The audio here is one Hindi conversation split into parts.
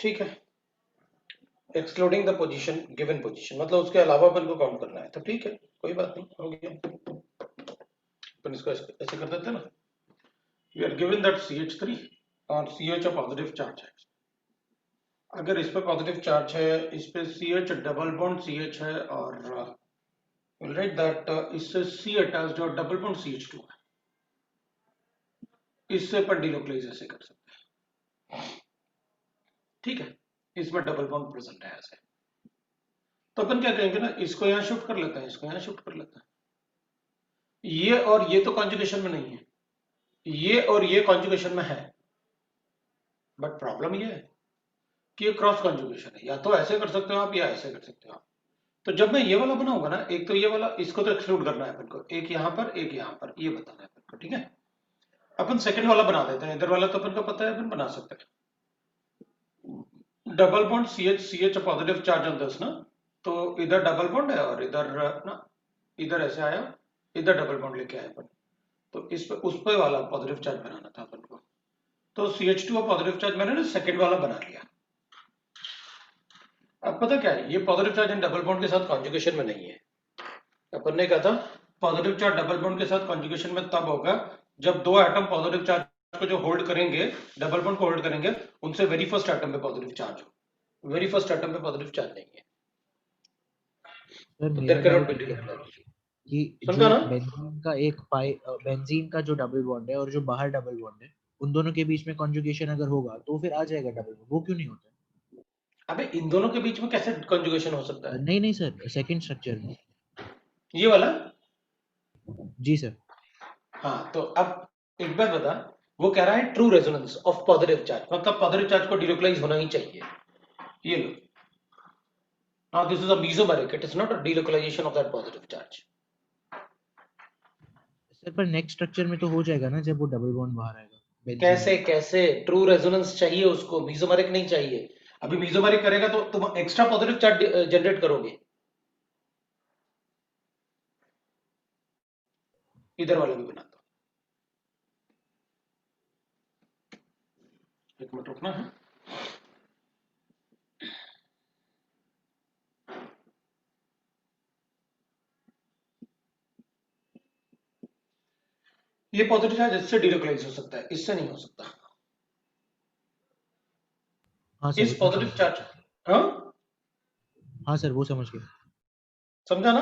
ठीक है, excluding the position, given position मतलब उसके अलावा अपन को काउंट करना है, तो ठीक है, कोई बात नहीं, हो गया। अपन इसको ऐसे कर देते हैं ना, we are given that CH3 और CH पॉजिटिव चार्ज है। अगर इस पे पॉजिटिव चार्ज है, इस पे CH डबल बॉन्ड CH है, और विल राइट दैट इससे C अटैच्ड और डबल बॉन्ड CH2 है, इससे अपन डिलोक्लाइज ऐसे कर सकते हैं। ठीक है, इसमें डबल बॉन्ड प्रेजेंट है ऐसे, तो अपन क्या कहेंगे ना, इसको यहाँ शिफ्ट कर लेते हैं, इसको यहाँ शिफ्ट कर लेते हैं। ये और ये तो कॉन्जुगेशन में नहीं है, ये और ये कॉन्जुगेशन में है, बट प्रॉब्लम ये है कि ये क्रॉस कॉन्जुगेशन है, या तो ऐसे कर सकते हो आप या ऐसे कर सकते हो आप। तो जब मैं ये वाला बनाऊंगा ना, एक तो ये वाला, इसको तो एक्सक्लूड करना है अपन को, एक यहाँ पर एक यहाँ पर, ये बताना है अपन को, ठीक है। अपन सेकंड वाला बना देते हैं, इधर वाला तो अपन को पता है, अपन बना सकते हैं। Double bond CH positive charge on this ना, तो इधर डबल बॉन्ड है और इधर ना, इधर ऐसे आया, इधर डबल बॉन्ड लेके आए अपन, तो इस पे उस पे वाला पॉजिटिव चार्ज बनाना था अपन को, तो CH2 पॉजिटिव चार्ज मैंने ना सेकंड वाला बना लिया। अब पता क्या है, ये positive charge in double bond के साथ कॉन्जुगेशन में नहीं है। अपन ने कहा था पॉजिटिव चार्ज डबल बॉन्ड के साथ कॉन्जुगेशन में तब होगा जब दो एटम पॉजिटिव चार्ज को जो होल्ड करेंगे, डबल बॉन्ड को होल्ड करेंगे, उनसे वेरी फर्स्ट एटम पे पॉजिटिव चार्ज हो, वेरी फर्स्ट एटम पे पॉजिटिव चार्ज नहीं है, सर तो मेरा there can not doubt be ये है डिलोक्लाइज। कि समझा जो ना? बेंजीन का जो डबल बॉन्ड है और जो बाहर डबल बॉन्ड है, उन दोनों के बीच में कॉन्जुगेशन अगर होगा तो फिर आ जाएगा डबल बॉन्ड, वो क्यों नहीं होता अबे इन दोनों के बीच में कैसे कॉन्जुगेशन हो सकता है? है? नहीं नहीं सर, सेकंड स्ट्रक्चर में। ये वाला? जी सर। हाँ, तो अब एक बात बता, वो कह रहा है true resonance of positive charge, मतलब पॉजिटिव चार्ज को डिलोक्लाइज होना ही चाहिए। ये लो, now this is a mesomeric, it is not a delocalization of that positive charge. Sir पर नेक्स्ट स्ट्रक्चर में तो हो जाएगा ना जब वो डबल बॉन्ड बाहर आएगा बेंजीन कैसे में। कैसे ट्रू रेजोनेंस चाहिए उसको, मीजोमेरिक नहीं चाहिए। अभी मीजोमेरिक करेगा तो तुम एक्स्ट्रा पॉजिटिव चार्ज जनरेट करोगे। इधर वाला भी बना दो, एक मिनट रुकना है। ये पॉजिटिव चार्ज इससे डिलोकलाइज हो सकता है, इससे नहीं हो सकता। हाँ सर, इस उतना पॉजिटिव समझ चार्ज, गया। हाँ हाँ सर, वो समझ गया। समझा ना?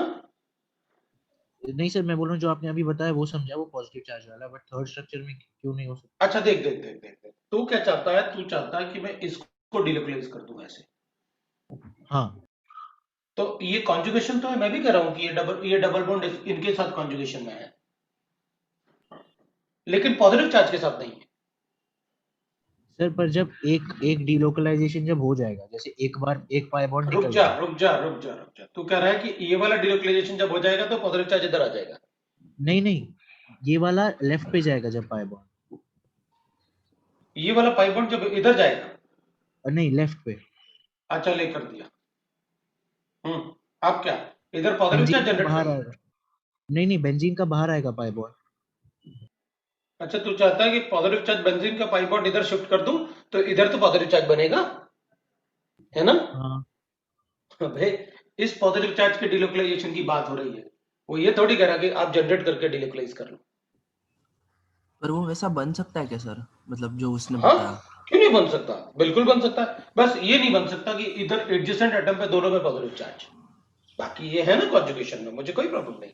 नहीं सर, मैं बोल रहा हूँ जो आपने अभी बताया वो समझा, वो पॉजिटिव चार्ज वाला, बट थर्ड स्ट्रक्चर में क्यों नहीं हो सकता? अच्छा देख देख देख देख देख, तू क्या चाहता है, तू चाहता है कि मैं इसको डिलोकलाइज कर दूं ऐसे। हाँ तो ये कॉन्जुगेशन तो है, मैं भी कह रहा हूं कि ये डबल बॉन्ड इनके साथ कॉन्जुगेशन में है, लेकिन पॉजिटिव चार्ज के साथ नहीं है। सर, पर जब एक एक डीलोकलाइजेशन जब हो जाएगा, जैसे एक बार एक पाई बॉन्ड रुक निकल जा गया। रुक जा रुक जा रुक जा, तू कह रहा है कि ये वाला डिलोकलाइजेशन जब हो जाएगा तो पॉजिटिव चार्ज इधर आ जाएगा। नहीं नहीं, ये वाला लेफ्ट पे जाएगा जब पाई बॉन्ड। ये वाला पाई बॉन्ड जब इधर जाएगा, नहीं, लेफ्ट पे। अच्छा लेकर दिया। अब क्या, इधर पॉजिटिव बेंजीन चार्ज का जनरेट बाहर करना? आएगा। नहीं नहीं, बेंजीन का बाहर आएगा पाई बॉन्ड। अच्छा तू चाहता है कि पॉजिटिव चार्ज बेंजीन का पाई बॉन्ड इधर शिफ्ट कर दूं, तो इधर तो पॉजिटिव चार्ज बनेगा, है ना? हाँ भाई, इस पॉजिटिव चार्ज के डिलोकलाइजेशन की बात हो रही है, वो ये थोड़ी कह रहा कि आप जनरेट करके डिलोकलाइज कर लो। पर वो वैसा बन सकता है क्या सर, मतलब जो उसने हाँ, बताया? क्यों नहीं बन सकता, बिल्कुल बन सकता है, बस ये नहीं बन सकता कि इधर एडजेसेंट एटम पे दोनों में पॉजिटिव चार्ज। बाकी ये है ना कॉन्जुगेशन में, मुझे कोई प्रॉब्लम नहीं,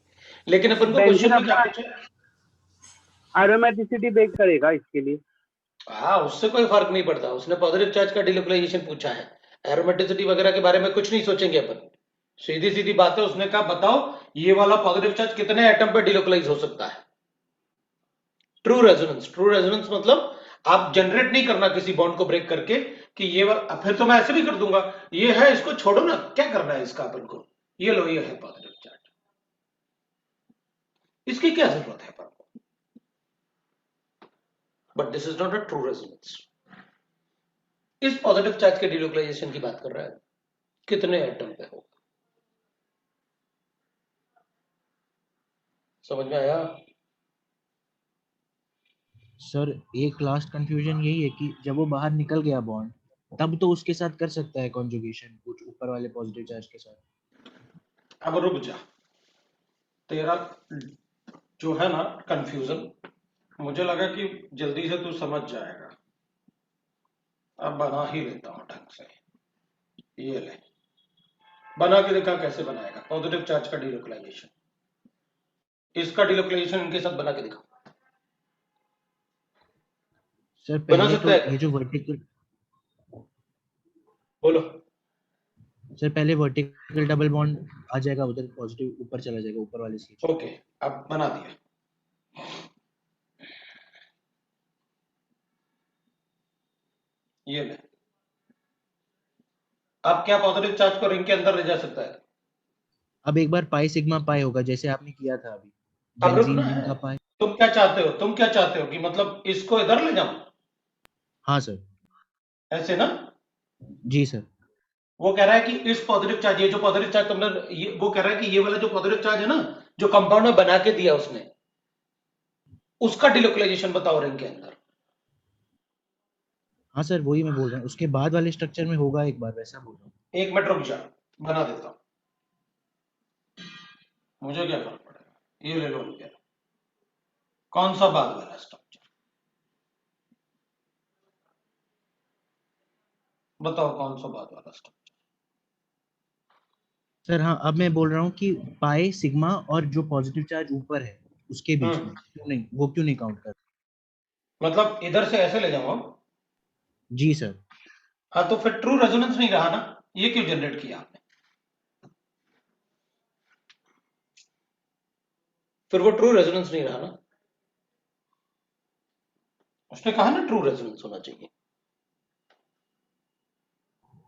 लेकिन अपन को बेंजीन क्वेश्चन में क्या अपना पूछा? एरोमेटिसिटी ब्रेक करेगा इसके लिए। हाँ, उससे कोई फर्क नहीं पड़ता, उसने पॉजिटिव चार्ज का डिलोकलाइजेशन पूछा है, एरोमेटिसिटी वगैरह के बारे में कुछ नहीं सोचेंगे अपन, सीधी सीधी बात है। उसने कहा बताओ ये वाला पॉजिटिव चार्ज कितने एटम पे डिलोकलाइज हो सकता है। ट्रू रेजोनेंस, ट्रू रेजोनेंस मतलब आप जनरेट नहीं करना किसी बॉन्ड को ब्रेक करके कि ये वाला, फिर तो मैं ऐसे भी कर दूंगा, ये है इसको छोड़ो ना, क्या करना है इसका अपन को, ये लो ये है पॉजिटिव चार्ज, इसकी क्या जरूरत है अपन को? But this is not a true resonance. इस पॉजिटिव चार्ज के डिलोकलाइजेशन की बात कर रहा है, कितने एटम पे होगा, समझ में आया? सर, एक लास्ट कंफ्यूजन यही है कि जब वो बाहर निकल गया बॉन्ड, तब तो उसके साथ कर सकता है कॉन्जुगेशन कुछ ऊपर वाले पॉजिटिव चार्ज के साथ। अब रुक जा, तेरा जो है ना कंफ्यूजन, मुझे लगा कि जल्दी से तू समझ जाएगा। अब बना ही लेता हूं ढंग से। ये ले, बना के देखा कैसे बनाएगा पॉजिटिव चार्ज का डिलोकलाइजेशन। इसका डिलोकलाइजेशन इनके साथ बना के दिखा। सर बना पहले सकता तो है ये क्या? जो वर्टिकल, बोलो। सर पहले वर्टिकल डबल बॉन्ड आ जाएगा उधर, पॉजिटिव ऊपर चला जाएगा ऊपर वाले स्विच। ओके, अब बना दिया। ये ले, अब क्या पॉजिटिव चार्ज को रिंग के अंदर ले जा सकता है? अब एक बार पाई सिग्मा पाई होगा जैसे आपने किया था अभी, अब रुकना बेंजीन रिंग है। का पाई। तुम क्या चाहते हो? तुम क्या चाहते हो कि मतलब इसको इधर ले जाऊं, हाँ सर। ऐसे ना? जी सर। वो कह रहा है कि इस पॉजिटिव चार्ज, ये जो पॉजिटिव चार्ज तुमने, ये वो कह रहा है कि ये वाला जो पॉजिटिव चार्ज है ना, जो कंपाउंड में बना के दिया उसने, उसका डिलोकलाइजेशन बताओ रिंग के अंदर। हाँ सर वही मैं बोल रहा हूँ, उसके बाद वाले स्ट्रक्चर में होगा एक बार, वैसा बोल रहा हूँ। एक मिनट रुक जा, बना देता हूं, मुझे क्या फर्क पड़ेगा। ये ले लो क्या, कौन सा बाद वाला स्ट्रक्चर बताओ, कौन सा बाद वाला स्ट्रक्चर? सर हाँ अब मैं बोल रहा हूँ कि पाई सिग्मा और जो पॉजिटिव चार्ज ऊपर है उसके बीच में क्यों नहीं, वो क्यों नहीं काउंट कर? मतलब इधर से ऐसे ले जाऊंगा? जी सर। हाँ, तो फिर ट्रू रेजोनेंस नहीं रहा ना, ये क्यों जनरेट किया आपने? फिर वो ट्रू रेजोनेंस नहीं रहा ना, उसने कहा ना ट्रू रेजोनेंस होना चाहिए।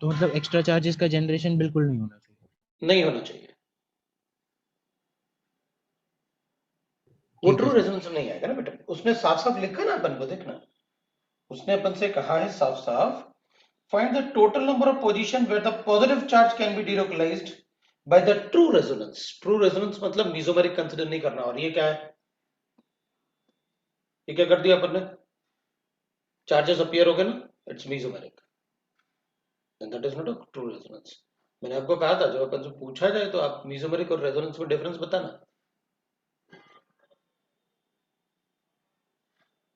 तो मतलब एक्स्ट्रा चार्जेस का जनरेशन बिल्कुल नहीं होना चाहिए। नहीं होना चाहिए, वो ठीक है ट्रू सर। रेजोनेंस नहीं आएगा ना बेटा। उसने साफ साफ लिखा ना अपन को, देखना, उसने अपन से कहा है साफ साफ, find the total number of position where the positive charge can be delocalized by the true resonance। true resonance मतलब मीसोमेरिक कंसीडर नहीं करना। और ये क्या है, ये क्या कर दिया अपन ने? चार्जेस अपीयर हो गए ना, it's mesomeric, and that is not a true resonance. मैंने आपको कहा था जब अपन से पूछा जाए तो आप मीसोमेरिक और रेजोनेंस में डिफरेंस बताना,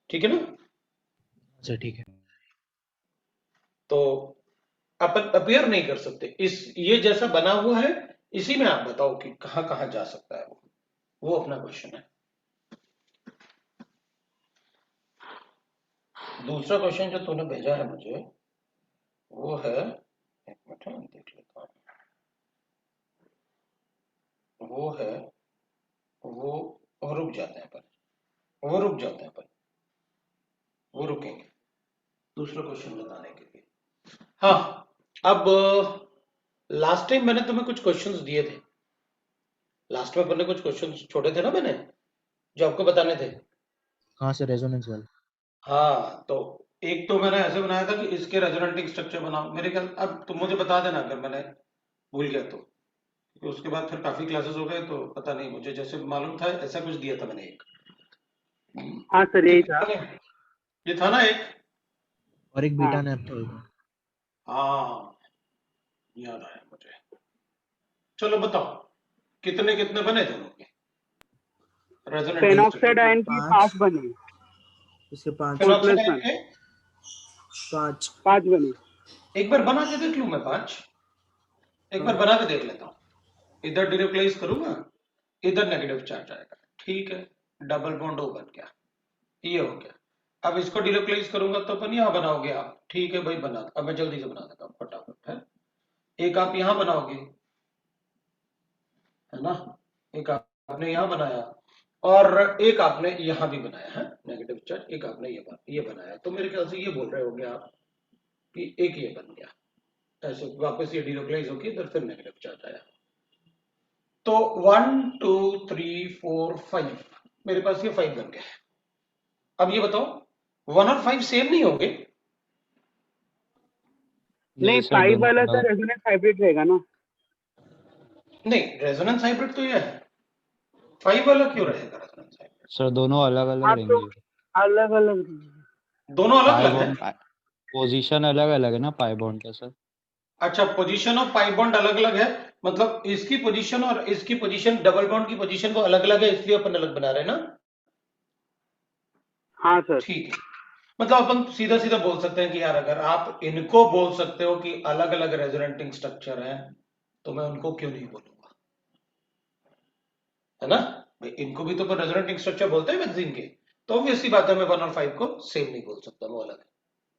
ठीक है ना? सर ठीक है। तो अपन अपीयर नहीं कर सकते इस, ये जैसा बना हुआ है इसी में आप बताओ कि कहां कहां जा सकता है वो अपना क्वेश्चन है। दूसरा क्वेश्चन जो तूने भेजा है मुझे, वो है, एक मिनट देख लेता हूं, वो है, वो रुक जाते हैं पर, वो रुक जाते हैं पर, वो रुकेंगे दूसरा क्वेश्चन बताने के लिए। हाँ, अब लास्ट टाइम मैंने तुम्हें कुछ क्वेश्चंस दिए थे, लास्ट में अपन ने कुछ क्वेश्चंस छोड़े थे ना मैंने, जो आपको बताने थे। हाँ सर रेजोनेंस वाला। हाँ, तो एक तो मैंने ऐसे बनाया था कि इसके रेजोनेटिंग स्ट्रक्चर बनाओ, मेरे ख्याल, अब तुम मुझे बता देना अगर मैंने भूल गया तो, क्योंकि उसके बाद फिर काफी क्लासेस हो गए तो पता नहीं, मुझे जैसे मालूम था ऐसा कुछ दिया था मैंने एक। हाँ सर यही था। ये था ना एक? और एक हाँ बीटा नैप था एक। हाँ, याद आया मुझे। चलो बताओ, कितने कितने बने दोनों के रेजोनेटिंग पेनॉक्साइड आयन की 5 बनी, इसके 5 फिनोक्सिस स्ट्रक्चर? में 5 5 बनी। एक बार बना के देख लूं मैं 5, एक बार बना के देख लेता हूं। इधर डिरिप्लेस करूंगा, इधर नेगेटिव चार्ज आएगा, ठीक है, डबल बॉन्ड O बन गया, ये हो गया। अब इसको डिलोकलाइज करूंगा तो अपन यहां बनाओगे आप, ठीक है भाई, बना, अब मैं जल्दी से बना देता हूं फटाफट है। एक आप यहां बनाओगे, है ना, एक आपने यहां बनाया, और एक आपने यहां भी बनाया है नेगेटिव चार्ज, एक आपने ये बनाया, तो मेरे ख्याल से ये बोल रहे होंगे आप कि एक ये बन गया, ऐसे वापस ये डिलोकलाइज होके इधर फिर नेगेटिव चार्ज आया। तो 1 2 3 4 5, मेरे पास ये 5 बन गया। अब ये बताओ 1 और 5 सेम नहीं होंगे? नहीं, सर 5 दोनों वाला अलग सर रेजोनेंस हाइब्रिड रहेगा ना। नहीं, रेजोनेंस हाइब्रिड तो ये है, 5 वाला क्यों रहेगा रेजोनेंस हाइब्रिड? सर दोनों अलग अलग हाँ तो रहेंगे। अलग अलग। दोनों अलग 5 अलग और है। पोजीशन अलग अलग है ना पाई बॉन्ड के सर। अच्छा, पोजीशन ऑफ पाई बॉन्ड अलग अलग है, मतलब इसकी पोजीशन और इसकी पोजीशन, डबल बॉन्ड की पोजीशन वो अलग अलग है, इसलिए अपन अलग बना रहे हैं ना। हाँ सर। ठीक है, मतलब अपन सीधा सीधा बोल सकते हैं कि यार अगर आप इनको बोल सकते हो कि अलग अलग रेजोनेटिंग स्ट्रक्चर है, तो मैं उनको क्यों नहीं बोलूंगा, है ना भाई। इनको भी तो अपन रेजोनेटिंग स्ट्रक्चर बोलते हैं बेंजीन के, तो ऑब्वियसली बात है मैं 1 और 5 को सेम नहीं बोल सकता, वो अलग है।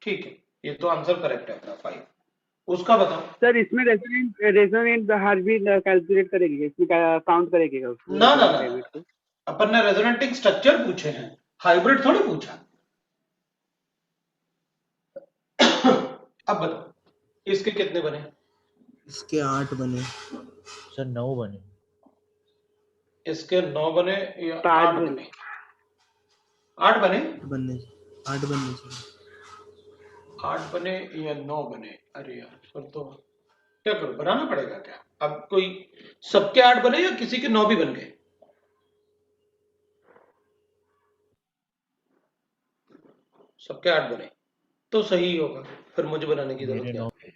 ठीक है, ये तो आंसर करेक्ट है अपना 5। उसका बताओ। सर इसमें रेजोनेंट हार्टबीट कैलकुलेट करेगी, इसमें काउंट करेगी क्या उसको, ना ना रेजोनेंट ना हार्टबीट ना, को? अपन ने रेजोनेटिंग स्ट्रक्चर पूछे हैं, हाइब्रिड थोड़ी पूछा। अब बताओ इसके कितने बने। इसके 8 बने। सर 9 बने। इसके 9 बने या तो 8 8 बने। बने? 8 बने। 8 बनने चाहिए। 8 बने या 9 बने? अरे यार फिर तो क्या करो, बनाना पड़ेगा क्या? अब कोई सबके 8 बने या किसी के 9 भी बन गए? सबके 8 बने तो सही होगा, फिर मुझे बनाने की जरूरत मेरे क्या 9। है?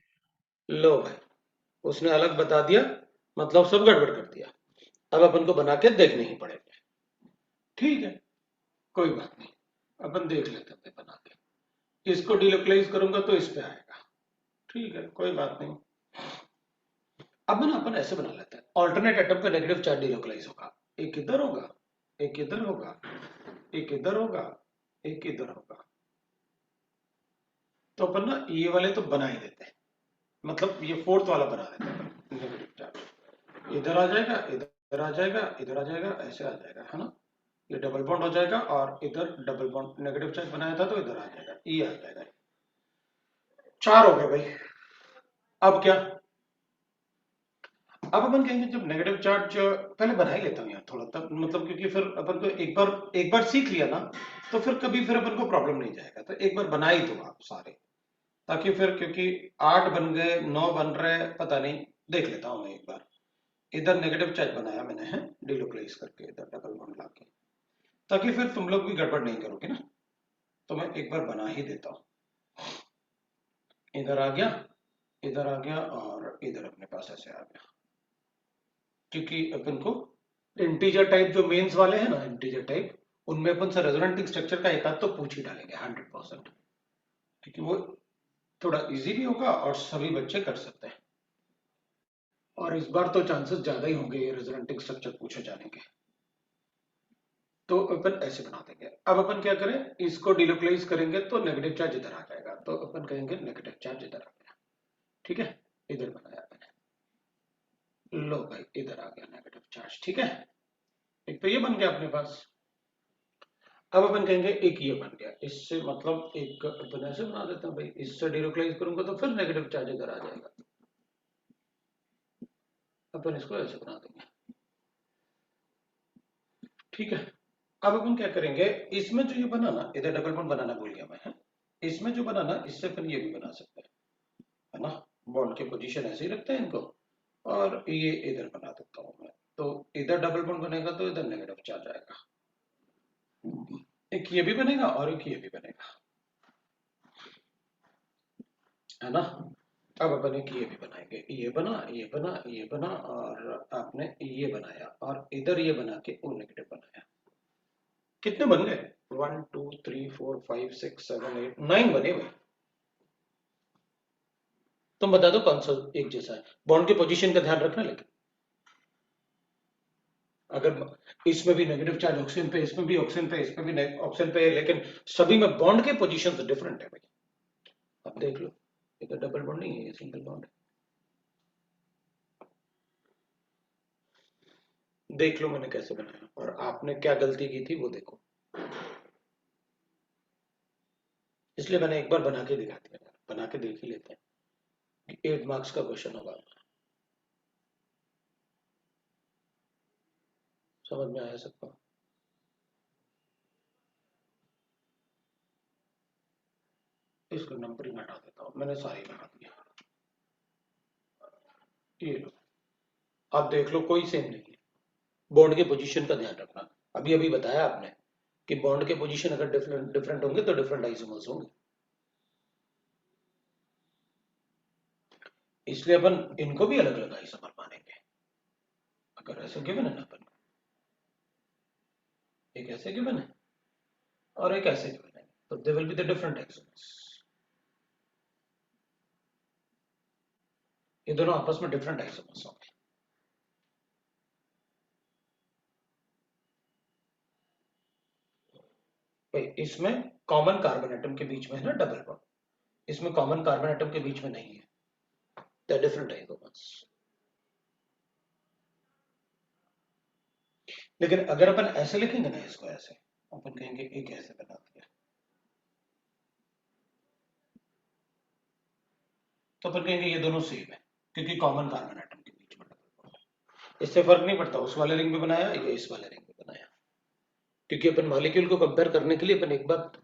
लो भाई, उसने अलग बता दिया, मतलब सब गड़बड़ कर दिया। अब अपन को बना के देखने ही पड़ेगा। ठीक है, कोई बात नहीं, अपन देख लेते हैं बना के। इसको डिलोकलाइज करूंगा तो इस पे आएगा। ठीक है, कोई बात नहीं। अब ना अपन ऐसे बना लेते हैं, ऑल्टरनेट एटम पे नेगेटिव चार्ज डिलोकलाइज होगा। एक इधर होगा, एक इधर होगा, एक इधर होगा, एक इधर होगा। तो अपन ना ये वाले तो बना ही देते हैं, मतलब ये फोर्थ वाला बना देते हैं नेगेटिव चार्ज। इधर आ जाएगा, इधर आ जाएगा, इधर आ जाएगा, ऐसे आ जाएगा, है ना। ये डबल बॉन्ड हो जाएगा और इधर डबल बॉन्ड नेगेटिव चार्ज बनाया था तो इधर आ जाएगा, ये आ जाएगा। 4 हो गए भाई। अब क्या, अब अपन कहेंगे जब नेगेटिव चार्ज, पहले बना ही लेता हूँ यार थोड़ा तब, मतलब क्योंकि फिर अपन को एक बार सीख लिया ना, तो फिर कभी फिर अपन को प्रॉब्लम नहीं जाएगा। तो एक बार बना ही दो आप सारे, ताकि फिर, क्योंकि 8 बन गए 9 बन रहे, पता नहीं, देख लेता हूँ मैं एक बार। इधर नेगेटिव चार्ज बनाया मैंने है डिलोकलाइज करके, इधर डबल बॉन्ड लाके, ताकि फिर तुम लोग भी गड़बड़ नहीं करोगे ना। तो मैं एक बार बना ही देता हूँ। इधर आ गया, इधर आ गया और इधर अपने पास ऐसे आ गया, क्योंकि अपन को इंटीजर टाइप जो मेंस वाले हैं ना, इंटीजर टाइप, उनमें अपन से रेजोनेटिंग स्ट्रक्चर का एक आध तो पूछ ही डालेंगे 100%, क्योंकि वो थोड़ा इजी भी होगा और सभी बच्चे कर सकते हैं। और इस बार तो चांसेस ज्यादा ही होंगे ये रेजोनेटिंग स्ट्रक्चर पूछे जाने के। तो अपन ऐसे बना देंगे। अब अपन क्या करें, इसको डिलोकलाइज करेंगे तो नेगेटिव चार्ज इधर आ जाएगा, तो अपन कहेंगे नेगेटिव चार्ज इधर आ गया। ठीक है, इधर बनाया मैंने, लो भाई इधर आ गया नेगेटिव चार्ज। ठीक है, एक तो ये बन गया अपने पास। अब अपन कहेंगे एक ये बन गया, इससे मतलब एक अपन ऐसे बना देते हैं भाई, इससे डिलोकलाइज करूंगा तो फिर नेगेटिव चार्ज इधर आ जाएगा, अपन इसको ऐसे बना देंगे। ठीक है, अब अपन क्या करेंगे, इसमें जो ये बना ना, इधर डबल बॉन्ड बनाना भूल गया मैं, है? इसमें जो बना ना, इससे अपन ये भी बना सकते हैं, है ना। बॉन्ड के पोजीशन ऐसे ही रखते हैं इनको, और ये इधर बना देता हूं मैं। तो इधर डबल बॉन्ड बनेगा तो इधर नेगेटिव चार्ज आएगा, एक ये भी बनेगा और एक ये भी बनेगा, है ना। अब अपन एक ये भी बनाएंगे, ये बना, ये बना, ये बना, और आपने ये बनाया और इधर ये बना के वो नेगेटिव बनाया। कितने बन गए? 1 2 3 4 5 6 7 8 9 बने हुए। तुम बता दो कौन सा एक जैसा है। बॉन्ड के पोजीशन का ध्यान रखना, लेकिन अगर इसमें भी नेगेटिव चार्ज ऑक्सीजन पे, इसमें भी ऑक्सीजन पे, इसमें भी ऑक्सीजन पे, लेकिन सभी में बॉन्ड के पोजीशन डिफरेंट है भाई। अब देख लो, इधर डबल बॉन्ड नहीं है, ये सिंगल बॉन्ड है। देख लो मैंने कैसे बनाया और आपने क्या गलती की थी वो देखो, इसलिए मैंने एक बार बना के दिखा दिया। बना के देख ही लेते हैं, 8 मार्क्स का क्वेश्चन होगा। समझ में आया सबको? इसको नंबरिंग हटा देता हूं, मैंने सारी बना दिया। ये लो, आप देख लो कोई सेम नहीं है। बॉन्ड के पोजीशन का ध्यान रखना, अभी अभी बताया आपने कि बॉन्ड के पोजीशन अगर डिफरेंट डिफरेंट होंगे तो डिफरेंट आइसोमर्स होंगे। इसलिए अपन इनको भी अलग अलग आइसोमर मानेंगे। अगर ऐसे गिवन है ना अपन, एक ऐसे गिवन है और एक ऐसे गिवन है, तो दे will be the different isomers. ये दोनों आपस में डिफरेंट आइसोमर्स होंगे। भाई इसमें कॉमन कार्बन एटम के बीच में है ना डबल बॉन्ड, इसमें कॉमन कार्बन एटम के बीच में नहीं है, दे डिफरेंट आइसोमर्स। लेकिन अगर अपन ऐसे लिखेंगे ना इसको, ऐसे अपन कहेंगे एक ऐसे बना दिया, तो अपन कहेंगे ये दोनों सेम है क्योंकि कॉमन कार्बन एटम के बीच में डबल बॉन्ड है। इससे फर्क नहीं पड़ता उस वाले रिंग में बनाया या इस वाले रिंग में बनाया, क्योंकि अपन मॉलिक्यूल को कंपेयर करने के लिए अपन एक बात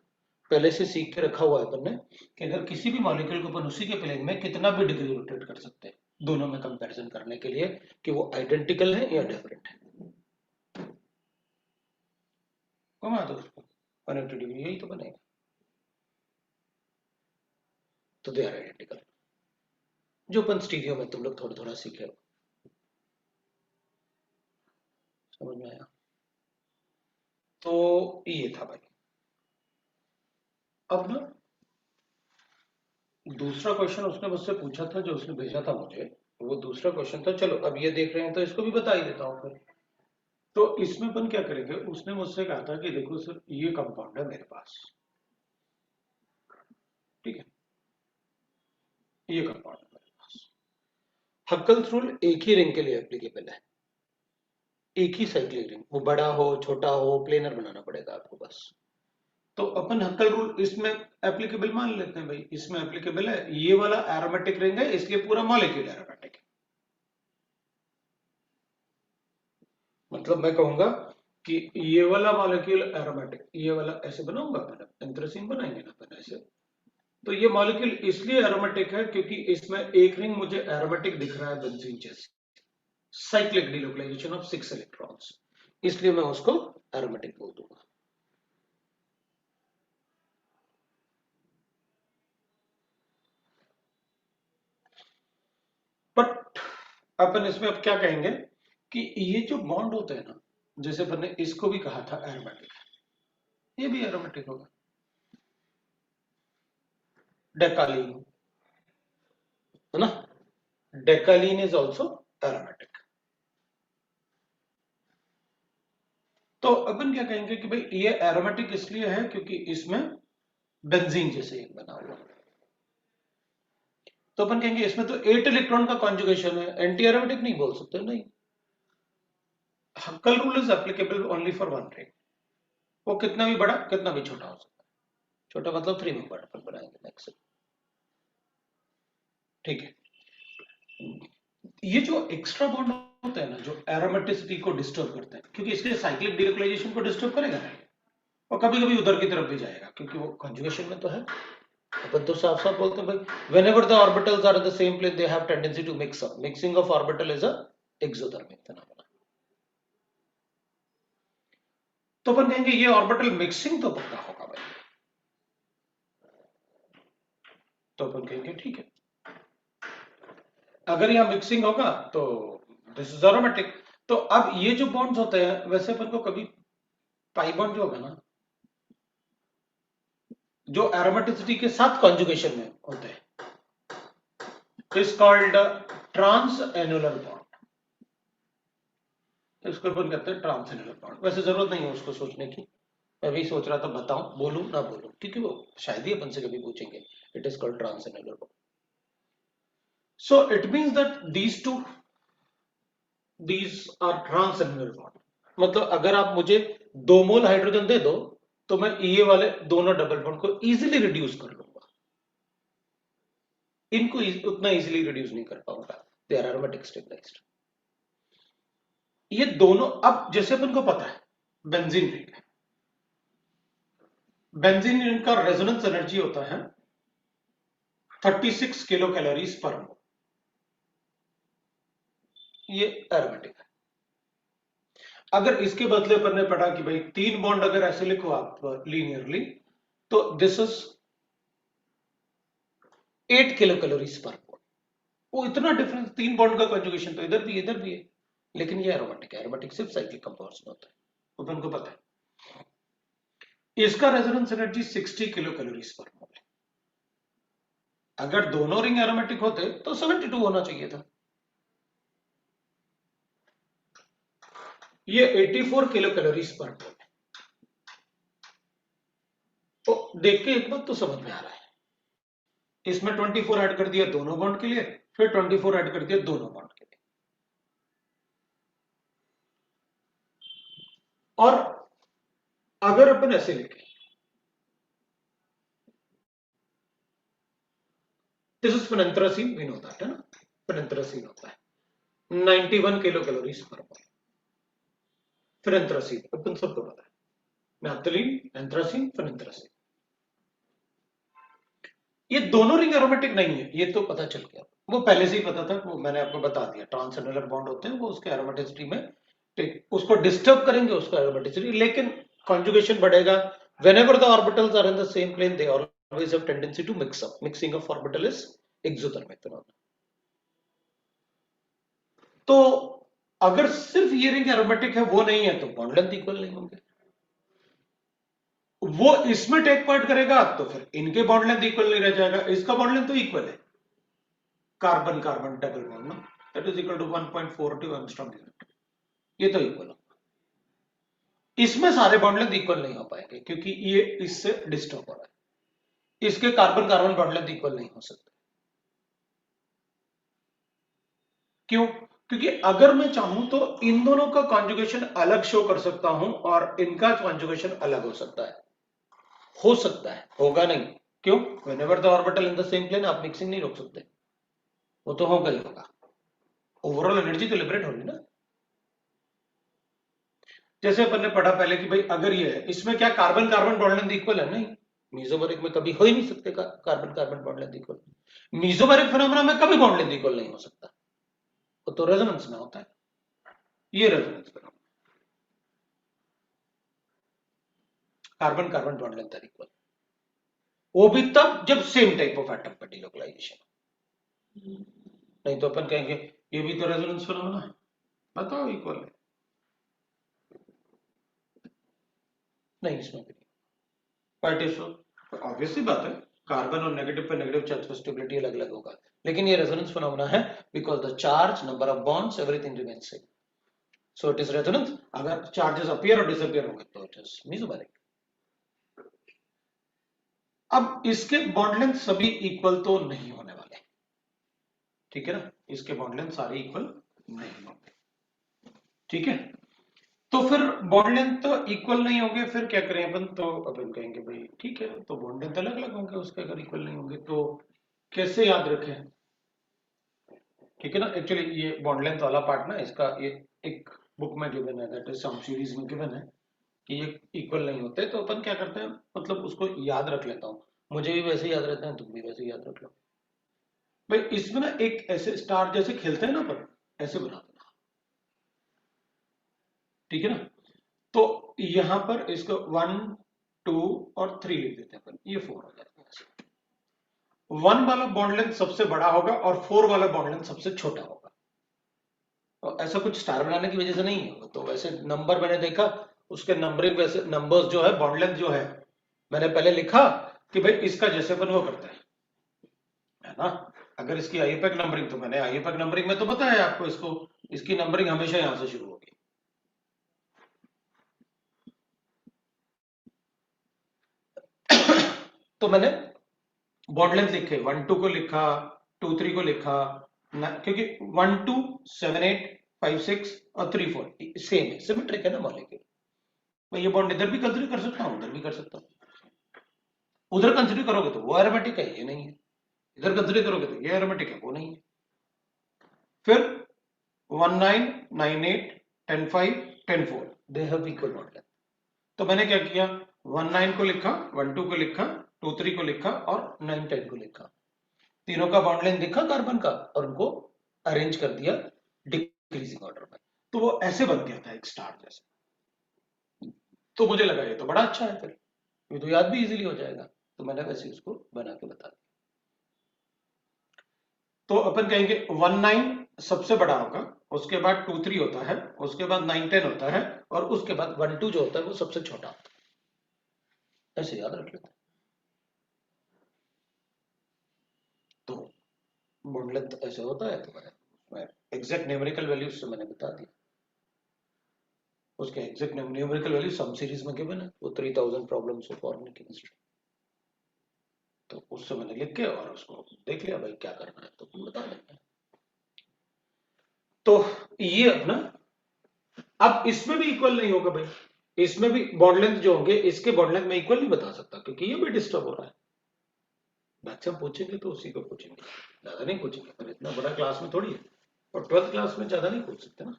पहले से सीख के रखा हुआ है अपन ने कि अगर किसी भी मॉलिक्यूल को अपन उसी के प्लेन में कितना भी डिग्री रोटेट कर सकते हैं दोनों में कंपैरिजन करने के लिए कि वो आइडेंटिकल है या डिफरेंट है। घुमा दो उसको 180 डिग्री, यही तो बनेगा, तो दे आर आइडेंटिकल, जो अपन स्टीरियो में तुम लोग थोड़ा थोड़ा सीखे हो। समझ में आया? तो ये था भाई। अब ना दूसरा क्वेश्चन उसने मुझसे पूछा था, जो उसने भेजा था मुझे, वो दूसरा क्वेश्चन था। चलो अब ये देख रहे हैं तो इसको भी बता ही देता हूँ फिर। तो इसमें अपन क्या करेंगे, उसने मुझसे कहा था कि देखो सर ये कंपाउंड है मेरे पास, ठीक है, ये कंपाउंड है मेरे पास। हक्कल्स रूल एक ही रिंग के लिए एप्लीकेबल है, एक ही साइक्लिक रिंग, वो बड़ा हो छोटा हो प्लेनर बनाना पड़ेगा आपको बस। तो अपन हक्कल रूल इसमें एप्लीकेबल मान लेते हैं भाई, इसमें एप्लीकेबल है, ये वाला एरोमेटिक रिंग है इसलिए पूरा मॉलिक्यूल एरोमेटिक है। मतलब मैं कहूंगा कि ये वाला मॉलिक्यूल एरोमेटिक, ये वाला ऐसे बनाऊंगा अपन, एंथ्रेसीन बनाएंगे ना अपन ऐसे, तो ये मॉलिक्यूल इसलिए एरोमेटिक है क्योंकि इसमें एक रिंग मुझे एरोमेटिक दिख रहा है बेंजीन जैसी, साइक्लिक डिलोकलाइजेशन ऑफ 6 इलेक्ट्रॉन्स, इसलिए मैं उसको एरोमेटिक बोल दूंगा। बट अपन इसमें अब क्या कहेंगे कि ये जो बॉन्ड होते हैं ना, जैसे अपन ने इसको भी कहा था एरोमेटिक, ये भी एरोमेटिक होगा, डेकालीन है ना, डेकालीन इज ऑल्सो एरोमेटिक। तो अपन क्या कहेंगे कि भाई ये एरोमेटिक इसलिए है क्योंकि इसमें बेंजीन जैसे एक बना हुआ है। तो अपन कहेंगे इसमें तो 8 इलेक्ट्रॉन का कॉन्जुगेशन है, एंटी एरोमेटिक नहीं बोल सकते, नहीं। Huckel rule is applicable only for one ring, वो कितना भी बड़ा कितना भी छोटा हो सकता है, छोटा मतलब 3 मेंबर अपन बनाएंगे मैक्सिमम, ठीक है। ये जो एक्स्ट्रा बॉन्ड होता है ना, जो एरोमेटिसिटी को डिस्टर्ब करते हैं, क्योंकि इसके साइक्लिक डिलोकलाइजेशन को डिस्टर्ब करेगा ना, और कभी कभी उधर की तरफ भी जाएगा क्योंकि वो कॉन्जुगेशन में तो है। अपन तो साफ साफ बोलते हैं भाई, whenever the orbitals are in the same plane they have tendency to mix up, mixing of orbital is a exothermic phenomena। तो अपन कहेंगे ये ऑर्बिटल मिक्सिंग तो पक्का होगा भाई, तो अपन कहेंगे ठीक है, अगर यहां मिक्सिंग होगा तो दिस इज एरोमेटिक। तो अब ये जो बॉन्ड्स होते हैं, वैसे अपन को कभी पाई बॉन्ड जो होगा ना, जो एरोमेटिसिटी के साथ कॉन्जुगेशन में होते हैं, is called transannular bond, इसको अपन कहते हैं ट्रांस एनुलर बॉन्ड। वैसे जरूरत नहीं है उसको सोचने की, मैं भी सोच रहा था बताऊं बोलूं ना बोलूं, क्योंकि वो शायद ही अपन से कभी पूछेंगे। It is called transannular bond. So it means that these are trans annular bond। मतलब अगर आप मुझे 2 मोल हाइड्रोजन दे दो तो मैं ये वाले दोनों डबल बॉन्ड को इजीली रिड्यूस कर लूंगा, इनको उतना इजीली रिड्यूस नहीं कर पाऊंगा, दे आर एरोमेटिक स्टेबलाइज्ड। ये दोनों, अब जैसे अपन को पता है बेंजीन रिंग है, बेंजीन रिंग का रेजोनेंस एनर्जी होता है 36 किलो कैलोरीज पर मोल, ये एरोमेटिक है। अगर इसके बदले पर ने पढ़ा कि भाई 3 बॉन्ड अगर ऐसे लिखो आप लीनियरली, तो दिस इज 8 किलो कैलोरीज पर मोल, वो इतना डिफरेंस, 3 बॉन्ड का कंजुगेशन तो इधर भी है, लेकिन ये एरोमेटिक है, एरोमेटिक सिर्फ साइक्लिक कंपाउंड्स में होता है, अपन को पता है। इसका रेजोनेंस एनर्जी 60 किलो कैलोरीज पर मोल है। अगर दोनों रिंग एरोमेटिक होते तो 72 होना चाहिए था, ये 84 किलो कैलोरीज पर मोल है। तो देख के एक बात तो समझ में आ रहा है, इसमें 24 ऐड कर दिया दोनों बॉन्ड के लिए, फिर 24 ऐड कर दिया दोनों बॉन्ड के लिए। और अगर अपन ऐसे लिखें, this is phenanthracene, we know that, है ना, फेनेंथ्रासीन होता है 91 किलो कैलोरीज पर मोल। फेनेंथ्रासीन अपन सबको पता है, नैप्थलीन, एंथ्रासीन, फेनेंथ्रासीन। ये दोनों रिंग एरोमेटिक नहीं है, ये तो पता चल गया, वो पहले से ही पता था, वो मैंने आपको बता दिया। ट्रांसएनुलर बॉन्ड होते हैं वो उसके एरोमेटिसिटी में, उसको डिस्टर्ब करेंगे उसका एरोमेटिसिटी, लेकिन कॉन्जुगेशन बढ़ेगा। whenever the orbitals are in the same plane they always have tendency to mix up. Mixing of orbital is exothermic phenomena. तो अगर सिर्फ ये रिंग एरोमेटिक है, वो नहीं है, तो बॉन्ड लेंथ इक्वल नहीं होंगे। वो इसमें टेक पार्ट करेगा तो फिर इनके बॉन्ड लेंथ इक्वल नहीं रह जाएगा। इसका बॉन्ड लेंथ तो इक्वल है, कार्बन कार्बन डबल बॉन्ड ना, that is equal to 1.42 angstrom unit, ये तो इक्वल हो। इसमें सारे बॉन्ड लेंथ इक्वल नहीं हो पाएंगे क्योंकि ये इससे डिस्टर्ब हो रहा है, इसके carbon carbon bond length equal नहीं हो सकते। क्यों? क्योंकि अगर मैं चाहूं तो इन दोनों का कॉन्जुगेशन अलग शो कर सकता हूं और इनका कॉन्जुगेशन अलग हो सकता है, होगा नहीं। क्यों? Whenever the orbital in the same plane, आप मिक्सिंग नहीं रोक सकते, वो तो होगा ही होगा। ओवरऑल एनर्जी तो लिबरेट होगी ना। जैसे अपन ने पढ़ा पहले कि भाई अगर ये है, इसमें क्या carbon carbon bond length equal है? नहीं, मीजोमेरिक में कभी हो ही नहीं सकते carbon carbon bond length equal. Mesomeric phenomena में कभी बॉन्ड लेंथ इक्वल नहीं हो सकता, वो तो रेजोनेंस में होता है। ये resonance phenomena, carbon carbon bond length are equal, वो भी तब जब सेम टाइप ऑफ एटम पर डिलोकलाइजेशन। नहीं तो अपन कहेंगे ये भी तो रेजोनेंस फिनोमेना है, बताओ इक्वल है, नहीं इसमें भी नहीं। ऑब्वियसली बात है, कार्बन और नेगेटिव पे नेगेटिव चार्ज का स्टेबिलिटी अलग अलग होगा, लेकिन ये रेजोनेंस फिनोमेना है because the charge, number of bonds, everything remains same, so it is resonance. अगर चार्जेस अपीयर और डिसअपीयर होंगे तो इट इज मीजोमेरिक। अब इसके बॉन्ड लेंथ सभी इक्वल तो नहीं होने वाले, ठीक है ना, इसके बॉन्ड लेंथ सारे इक्वल नहीं होंगे, ठीक है। तो फिर बॉन्ड लेंथ तो इक्वल नहीं होंगे, फिर क्या करें अपन? तो अपन कहेंगे भाई ठीक है, तो बॉन्ड लेंथ अलग अलग होंगे उसके, अगर इक्वल नहीं होंगे तो कैसे याद रखें, ठीक है ना। एक्चुअली ये बॉन्ड लेंथ वाला पार्ट ना, इसका ये एक बुक में गिवन है, दैट इज सम सीरीज में गिवन है कि ये इक्वल नहीं होते, तो अपन क्या करते हैं, मतलब उसको याद रख लेता हूँ, मुझे भी वैसे याद रहता है, तुम भी वैसे याद रख लो भाई। इसमें ना एक ऐसे स्टार जैसे खेलते हैं ना अपन, ऐसे बना देना, ठीक है ना। तो यहां पर इसको 1 2 और 3 लिख देते हैं अपन, ये 4 हो जाता है। 1 वाला बॉन्ड लेंथ सबसे बड़ा होगा और 4 वाला बॉन्ड लेंथ सबसे छोटा होगा। तो ऐसा कुछ स्टार बनाने की वजह से नहीं है, तो वैसे नंबर मैंने देखा, उसके नंबरिंग वैसे नंबर्स जो है, बॉन्ड लेंथ जो है, मैंने पहले लिखा कि भाई इसका जैसे अपन वो करता है ना। अगर इसकी आईयूपैक नंबरिंग, तो मैंने आईयूपैक नंबरिंग में तो बताया आपको, इसको, इसकी नंबरिंग हमेशा यहां से शुरू होगी। तो मैंने बॉन्ड लेंथ लिखे, 1 2 को लिखा, 2 3 को लिखा, क्योंकि 1 2 7 8 5 6 और 3 4 सेम है, सिमेट्रिक है ना मॉलिक्यूल। मैं ये बॉन्ड इधर भी कंसीडर कर सकता हूं, उधर भी कर सकता हूं। उधर कंसीडर करोगे तो वो एरोमेटिक है, ये नहीं है। इधर कंसीडर करोगे तो ये एरोमेटिक है, वो नहीं है। फिर 1 9 9 8 10 5 10 4 they have equal bond length. तो मैंने क्या किया, 1 9 को लिखा, 1 2 को लिखा, 2 3 को लिखा और 9 10 को लिखा। तीनों का बॉन्ड लेंथ दिखा कार्बन का, और उनको अरेंज कर दिया डिक्रीजिंग ऑर्डर में, तो वो ऐसे बन गया था एक स्टार जैसे। तो मुझे लगा ये तो बड़ा अच्छा है, फिर ये तो याद भी इजीली हो जाएगा, तो मैंने वैसे उसको बना के बता दिया। तो अपन कहेंगे 19 सबसे बड़ा होगा, उसके बाद 23 होता है, उसके बाद 910 होता है, और उसके बाद 12 जो होता है वो सबसे छोटा होता है। ऐसे याद रख लेते हैं। तो बॉन्ड लेंथ ऐसे होता है, तो मैं एग्जैक्ट न्यूमेरिकल वैल्यूज से मैंने बता दिया। उसके exact numerical value some series में गिवन है, वो 3000 प्रॉब्लम्स ऑफ ऑर्गेनिक केमिस्ट्री। तो उससे मैंने लिख के और उसको देख लिया भाई क्या करना है, तो तुम बता देंगे। तो ये अपना, अब इसमें भी इक्वल नहीं होगा भाई, इसमें भी बॉन्ड लेंथ जो होंगे, इसके बॉन्ड लेंथ में इक्वल नहीं बता सकता, क्योंकि ये भी डिस्टर्ब हो रहा है। मैक्सिमम पूछेंगे तो उसी को पूछेंगे, ज्यादा नहीं पूछेंगे, पर इतना बड़ा क्लास में थोड़ी है, और 12th क्लास में ज्यादा नहीं पूछ सकते ना।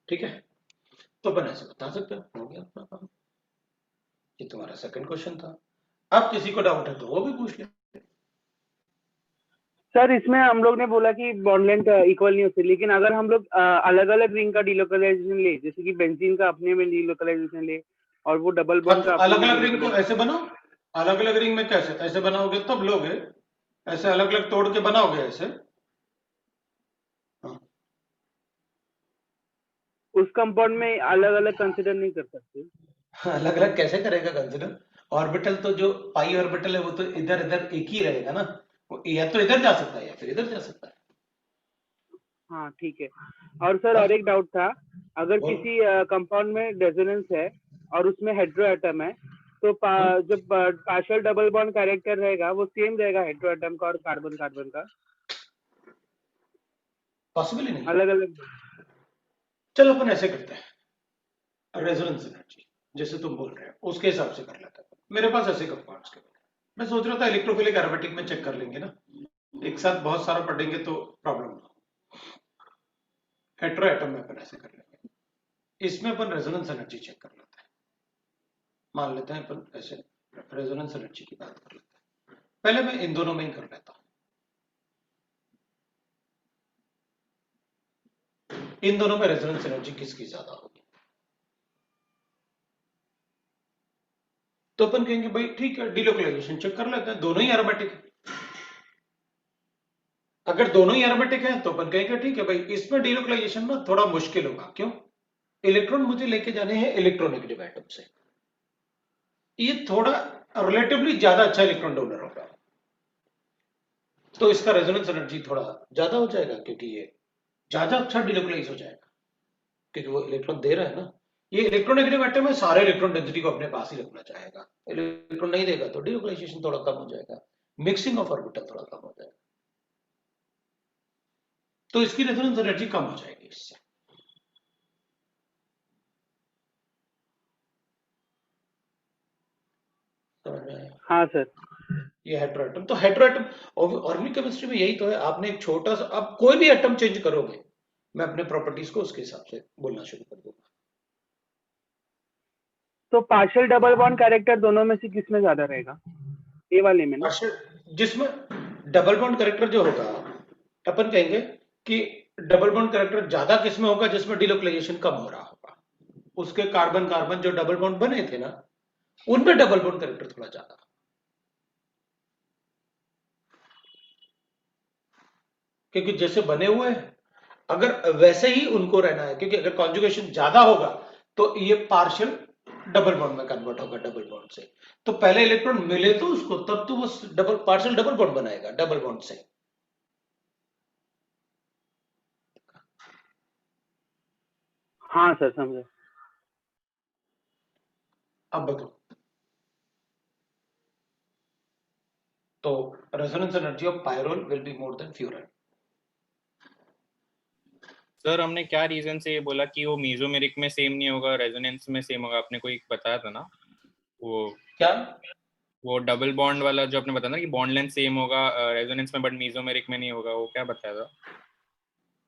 ठीक है, तो अपन ऐसे बता सकते हैं, हो गया अपना काम। ये तुम्हारा सेकंड क्वेश्चन था। अब किसी को डाउट है तो वो भी पूछ ले। सर इसमें हम लोग ने बोला कि बॉन्ड लेंथ इक्वल नहीं होती, लेकिन अगर हम लोग अलग अलग रिंग का डिलोकलाइजेशन ले, जैसे कि बेंजीन का अपने में डिलोकलाइजेशन ले और वो डबल बॉन्ड का अपने अलग में अलग रिंग को delocalization- ऐसे बनाओ, अलग अलग रिंग में कैसे, ऐसे बनाओगे तब लोगे, ऐसे अलग अलग तोड़ के बनाओगे ऐसे। हाँ, उस कंपाउंड में अलग अलग कंसिडर नहीं कर सकते। अलग अलग कैसे करेगा कंसिडर? ऑर्बिटल तो जो पाई ऑर्बिटल है वो तो इधर इधर एक ही रहेगा ना, वो या तो इधर जा सकता है या फिर इधर जा सकता है। हाँ ठीक है। और सर हाँ, और एक डाउट था, अगर बोल। किसी कंपाउंड में रेजोनेंस है और उसमें हेटेरो एटम है, तो जब पार्शियल डबल बॉन्ड कैरेक्टर रहेगा वो सेम रहेगा हेटेरो एटम का और कार्बन कार्बन का, पॉसिबल ही नहीं है। अलग अलग। चलो अपन ऐसे करते हैं, रेजोनेंस एनर्जी जैसे तुम बोल रहे हो उसके हिसाब से कर लेते हैं। मेरे पास ऐसे कंपाउंड्स के, मैं सोच रहा था इलेक्ट्रोफिलिक एरोमेटिक में चेक कर लेंगे ना, एक साथ बहुत सारा पढ़ेंगे तो प्रॉब्लम ना हो। हेटेरो एटम में अपन ऐसे कर लेंगे, इसमें अपन रेजोनेंस एनर्जी चेक कर लेते हैं। मान लेते हैं अपन ऐसे रेजोनेंस एनर्जी की बात कर लेते हैं। पहले मैं इन दोनों में ही कर लेता हूं, इन दोनों में रेजोनेंस एनर्जी किसकी ज्यादा होगी। तो अपन कहेंगे भाई ठीक है, डिलोकलाइजेशन चेक कर लेते हैं, दोनों ही एरोमेटिक है। अगर दोनों ही एरोमेटिक है तो अपन कहेंगे ठीक है भाई, इसमें डिलोकलाइजेशन ना थोड़ा मुश्किल होगा। क्यों? इलेक्ट्रॉन मुझे लेके जाने हैं इलेक्ट्रोनेगेटिव एटम से, ये थोड़ा रिलेटिवली ज्यादा अच्छा इलेक्ट्रॉन डोनर होगा, तो इसका रेजोनेंस एनर्जी थोड़ा ज्यादा हो जाएगा, क्योंकि ये ज्यादा अच्छा डिलोकलाइज हो जाएगा, क्योंकि वो इलेक्ट्रॉन दे रहा है ना। ये इलेक्ट्रोनेगेटिव एटम है, सारे इलेक्ट्रॉन डेंसिटी को अपने पास ही रखना चाहेगा, इलेक्ट्रॉन नहीं देगा तो डिलोकलाइजेशन थोड़ा कम हो जाएगा, मिक्सिंग ऑफ ऑर्बिटल थोड़ा कम हो जाएगा, तो इसकी रेजोनेंस एनर्जी कम हो जाएगी इससे। समझ में आया? हाँ सर। ये हेटेरोएटम, तो हेटेरोएटम ऑर्गेनिक केमिस्ट्री में यही तो है, आपने एक छोटा सा, आप कोई भी एटम चेंज करोगे, मैं अपने प्रॉपर्टीज को उसके हिसाब से बोलना शुरू कर दूंगा। तो पार्शियल डबल बॉन्ड कैरेक्टर दोनों में से किसमें ज्यादा रहेगा? ए वाले में ना? जिसमें डबल बॉन्ड कैरेक्टर जो होगा, अपन कहेंगे कि डबल बॉन्ड कैरेक्टर ज्यादा किसमें होगा, जिसमें डिलोकलाइजेशन कम हो रहा होगा, उसके कार्बन कार्बन जो डबल बॉन्ड बने थे ना, उनमें डबल बॉन्ड कैरेक्टर थोड़ा ज्यादा, क्योंकि जैसे बने हुए हैं अगर वैसे ही उनको रहना है, क्योंकि अगर कॉन्जुगेशन ज्यादा होगा तो ये पार्शियल डबल बॉन्ड में कन्वर्ट होगा डबल बॉन्ड से, तो पहले इलेक्ट्रॉन मिले तो उसको, तब तो वो डबल पार्शियल डबल बॉन्ड बनाएगा डबल बॉन्ड से। हाँ सर समझे। अब बताओ, तो resonance energy of pyrrole will be more than furan. Sir हमने क्या रीजन से ये बोला कि वो मीजोमेरिक में सेम नहीं होगा, रेजोनेंस में सेम होगा? आपने कोई बताया था ना वो, क्या? वो डबल बॉन्ड वाला जो आपने बताया ना कि बॉन्ड लेंथ सेम होगा रेजोनेंस में बट मीजोमेरिक में नहीं होगा, वो क्या बताया था,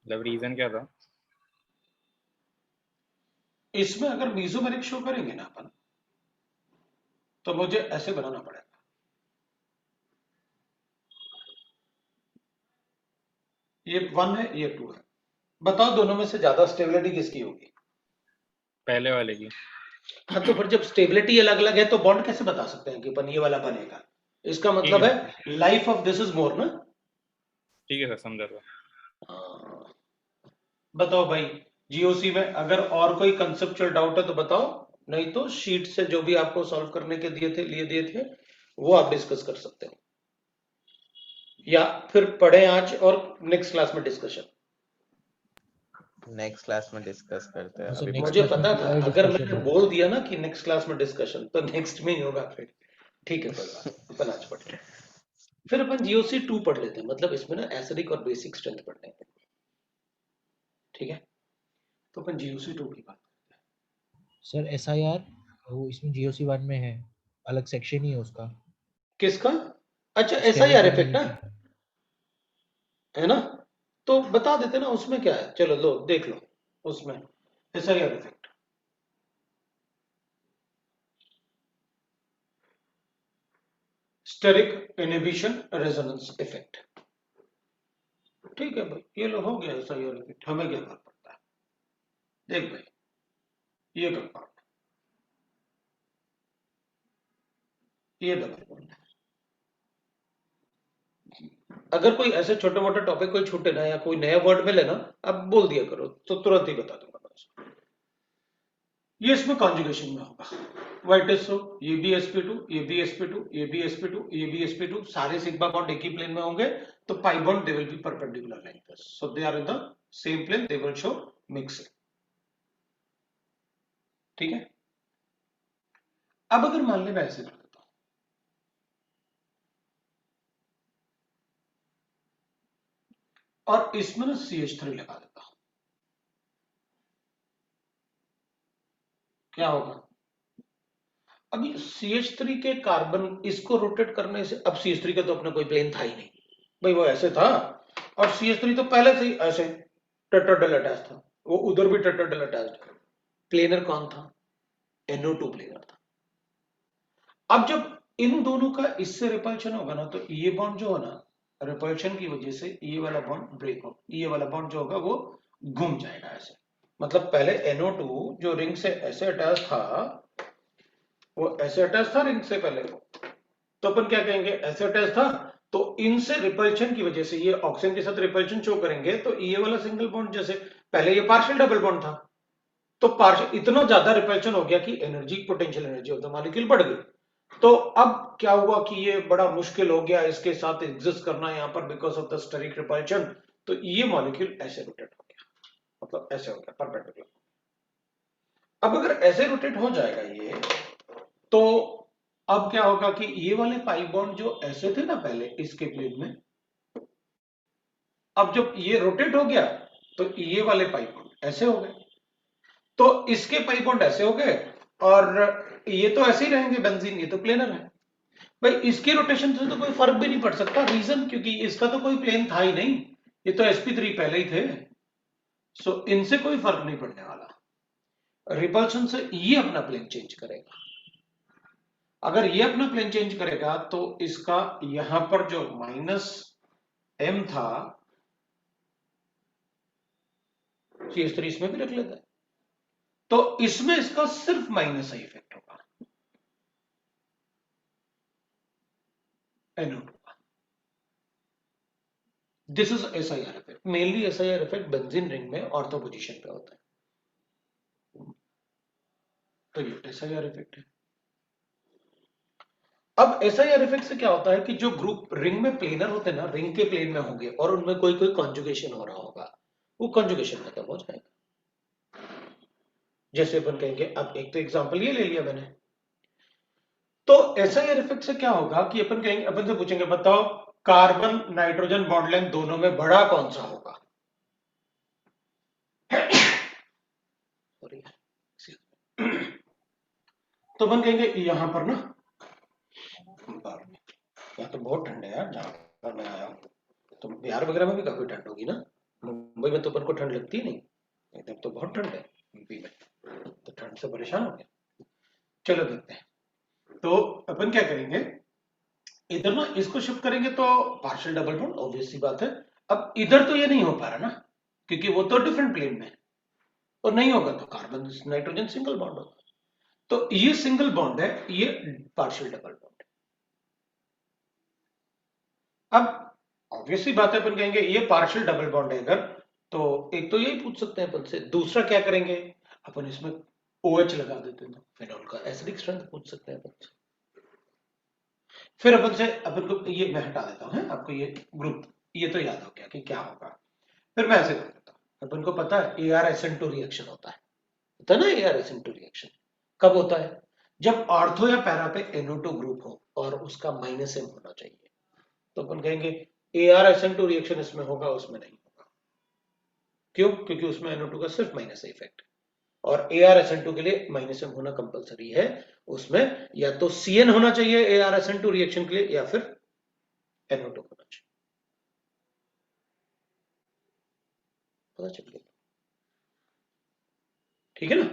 मतलब रीजन क्या था? इसमें अगर मीजोमेरिक शो करेंगे ना अपन, तो मुझे ऐसे बनाना पड़ेगा, ये 1 है ये 2 है, बताओ दोनों में से ज्यादा स्टेबिलिटी किसकी होगी? पहले वाले की। हाँ, तो फिर जब स्टेबिलिटी अलग अलग है तो बॉन्ड कैसे बता सकते हैं कि अपन ये वाला बनेगा? इसका मतलब है life of this is more ना, ठीक है सर, समझा था। हाँ। बताओ भाई, जीओसी में अगर और कोई कंसेप्चुअल डाउट है तो बताओ, नहीं तो शीट से जो भी आपको सॉल्व करने के दिए थे वो आप डिस्कस कर सकते हो, या फिर पढ़े आज और नेक्स्ट क्लास में डिस्कशन। नेक्स्ट क्लास में डिस्कस करते हैं। हाँ सर, अभी नेक्स्ट मुझे क्लास में पता पूरा था ही अगर डिस्कशन मैंने होगा। बोल दिया ना कि नेक्स्ट क्लास में डिस्कशन, तो नेक्स्ट में ही होगा फिर। ठीक है, कोई बात नहीं, अपन आज पढ़ते हैं। फिर अपन जीओसी 2 पढ़ लेते हैं, मतलब इसमें ना एसिडिक और बेसिक स्ट्रेंथ पढ़ने हैं। ठीक है, तो अपन जीओसी 2 की बात करते हैं। सर SIR वो इसमें GOC 1 में है, अलग सेक्शन ही है उसका। किसका? अच्छा, स्टेरिक एसआईआर इफेक्ट एलिमिनेशन। है ना, तो बता देते ना उसमें क्या है। चलो लो देख लो, उसमें SIR effect, steric inhibition resonance effect. ठीक है भाई, ये लो हो गया एसआईआर इफेक्ट। हमें क्या फर्क पड़ता है, देख भाई ये कंपाउंड, ये डबल बॉन्ड है। अगर कोई ऐसे छोटे मोटे टॉपिक कोई छूटे ना, या कोई नया वर्ड मिले ना, अब बोल दिया करो तो तुरंत ही बता दूंगा बस। ये इसमें कॉन्जुगेशन में होगा, व्हाइट इज सो, ये भी sp2, ये भी sp2, ये भी sp2, ये भी sp2, सारे सिग्मा बॉन्ड एक ही प्लेन में होंगे, तो pi bond they will be perpendicular like this, so they are in the same plane, they will show mixing. ठीक है, अब अगर मान लेना ऐसे कर देता हूं, और इसमें ना CH3 लगा देता हूं, क्या होगा? अभी CH3 के कार्बन इसको रोटेट करने से, अब CH3 का तो अपना कोई प्लेन था ही नहीं भाई, वो ऐसे था, और CH3 तो पहले से ही ऐसे टेट्राहेड्रल अटैच था, वो उधर भी टेट्राहेड्रल अटैच। प्लेनर कौन था? NO2 प्लेनर था। अब जब इन दोनों का इससे रिपल्शन होगा ना, तो ये बॉन्ड जो है ना, रिपल्शन की वजह से ये वाला बॉन्ड ब्रेक हो, ये वाला बॉन्ड जो होगा वो घूम जाएगा ऐसे। मतलब पहले NO2 जो रिंग से ऐसे अटैच था, वो ऐसे अटैच था रिंग से पहले, तो अपन क्या कहेंगे, ऐसे अटैच था, तो इनसे रिपल्शन की वजह से ये ऑक्सीजन के साथ रिपल्शन शो करेंगे, तो ये वाला सिंगल बॉन्ड, जैसे पहले ये पार्शियल डबल बॉन्ड था, तो पार्शियल इतना ज्यादा रिपल्शन हो गया कि energy, potential energy of the molecule बढ़ गई। तो अब क्या हुआ कि ये बड़ा मुश्किल हो गया इसके साथ एग्जिस्ट करना यहाँ पर, because of the steric repulsion, तो ये मॉलिक्यूल ऐसे रोटेट हो गया, मतलब ऐसे हो गया परपेंडिकुलर। अब अगर ऐसे रोटेट हो जाएगा ये, तो अब क्या होगा कि ये वाले पाई बॉन्ड जो ऐसे थे ना पहले इसके प्लेन में, अब जब ये रोटेट हो गया तो ये वाले पाई बॉन्ड ऐसे हो गए, तो इसके पाई बॉन्ड ऐसे हो गए, और ये तो ऐसे ही रहेंगे बेंजीन, ये तो प्लेनर है भाई, इसके रोटेशन से तो कोई फर्क भी नहीं पड़ सकता। रीजन, क्योंकि इसका तो कोई प्लेन था ही नहीं, ये तो sp3 पहले ही थे, सो इनसे कोई फर्क नहीं पड़ने वाला। रिपल्शन से ये अपना प्लेन चेंज करेगा, अगर ये अपना प्लेन चेंज करेगा तो इसका यहां पर जो -m था, CH3 इसमें भी रख लेता है, तो इसमें इसका सिर्फ माइनस ही इफेक्ट होगा NO2 का। This is SIR effect, mainly SIR effect benzene ring में ऑर्थो पोजीशन पे होता है, तो ये SIR इफेक्ट है। अब SIR इफेक्ट से क्या होता है कि जो ग्रुप रिंग में प्लेनर होते हैं ना, रिंग के प्लेन में होंगे और उनमें कोई कोई कॉन्जुगेशन हो रहा होगा, वो कॉन्जुगेशन खत्म हो जाएगा। जैसे अपन कहेंगे, अब एक तो एग्जांपल ये ले लिया मैंने, तो SIR इफेक्ट से क्या होगा कि अपन कहेंगे, अपन से पूछेंगे बताओ कार्बन नाइट्रोजन बॉन्ड लेंथ दोनों में बड़ा कौन सा होगा? तो अपन कहेंगे यहां पर ना, यहाँ तो बहुत ठंड है यार जहां पर मैं आया हूं, तो बिहार वगैरह में भी काफी ठंड होगी ना, मुंबई में तो अपन को ठंड लगती नहीं, एकदम तो बहुत ठंड है यूपी में, तो ठंड से परेशान हो गया। चलो देखते हैं, तो अपन क्या करेंगे, इधर ना इसको शिफ्ट करेंगे तो पार्शियल डबल बॉन्ड, ऑब्वियस सी बात है। अब इधर तो ये नहीं हो पा रहा ना, क्योंकि वो तो डिफरेंट प्लेन में है, और नहीं होगा तो कार्बन नाइट्रोजन सिंगल बॉन्ड होगा, तो ये सिंगल बॉन्ड है, ये पार्शियल डबल बॉन्ड है। अब ऑब्वियसली बात है, अपन कहेंगे ये पार्शियल डबल बॉन्ड है अगर, तो एक तो यही पूछ सकते हैं अपन से। दूसरा क्या करेंगे, अपन इसमें OH लगा देते हैं, तो फिनॉल का एसिडिक स्ट्रेंथ पूछ सकते हैं अपन से। फिर अपन से, अपन को ये मैं हटा देता हूं, आपको ये ग्रुप ये तो याद हो गया कि क्या होगा। फिर मैं ऐसे कर देता हूं, अपन को पता है ArSN2 रिएक्शन होता है ना। ArSN2 रिएक्शन कब होता है, जब ऑर्थो या पैरा पे NO2 ग्रुप हो और उसका -M होना चाहिए। तो अपन कहेंगे ArSN2 रिएक्शन इसमें होगा, उसमें नहीं होगा। क्यों, क्योंकि उसमें NO2 का सिर्फ -A इफेक्ट है, और ArSN2 के लिए -M होना कंपलसरी है। उसमें या तो CN होना चाहिए ArSN2 रिएक्शन के लिए, या फिर NO2 होना चाहिए। पता चल गया, ठीक है ना।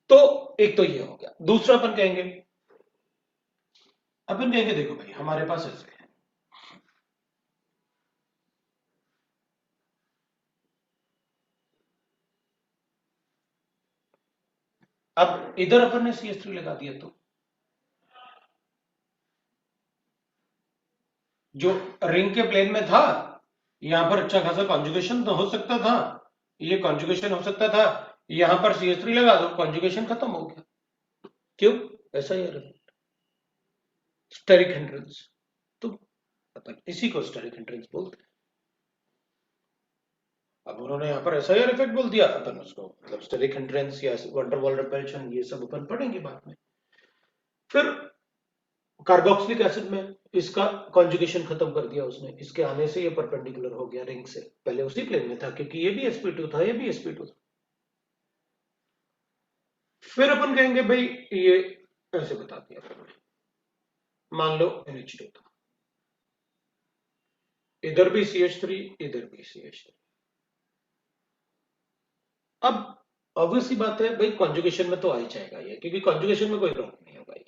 तो एक तो ये हो गया। दूसरा अपन कहेंगे देखो भाई हमारे पास ऐसे है, अब इधर अपन ने CH3 लगा दिया, तो जो रिंग के प्लेन में था यहां पर अच्छा खासा कॉन्जुगेशन तो हो सकता था, ये कॉन्जुगेशन हो सकता था, यहां पर CH3 लगा दो, कॉन्जुगेशन खत्म हो गया। क्यों, ऐसा ही है स्टेरिक हिंड्रेंस, तो अपन इसी को स्टेरिक हिंड्रेंस बोलते हैं। अब उन्होंने यहाँ पर SIR इफेक्ट बोल दिया, अपन उसको मतलब स्टेरिक हिंड्रेंस या वंडर वॉल रिपल्शन ये सब अपन पढ़ेंगे बाद में। फिर कार्बोक्सिलिक एसिड में इसका कॉन्जुगेशन खत्म कर दिया उसने, इसके आने से ये परपेंडिकुलर हो गया रिंग से, पहले उसी प्लेन में था क्योंकि ये भी sp2 था, ये भी sp2 था। फिर अपन कहेंगे भाई ये ऐसे बता दिया, मान लो NH2 था, इधर भी CH3 इधर भी CH3। अब ऑब्वियसली बात है भाई कॉन्जुगेशन में तो आ ही जाएगा ये, क्योंकि कॉन्जुगेशन में कोई प्रॉब्लम नहीं होगा ये,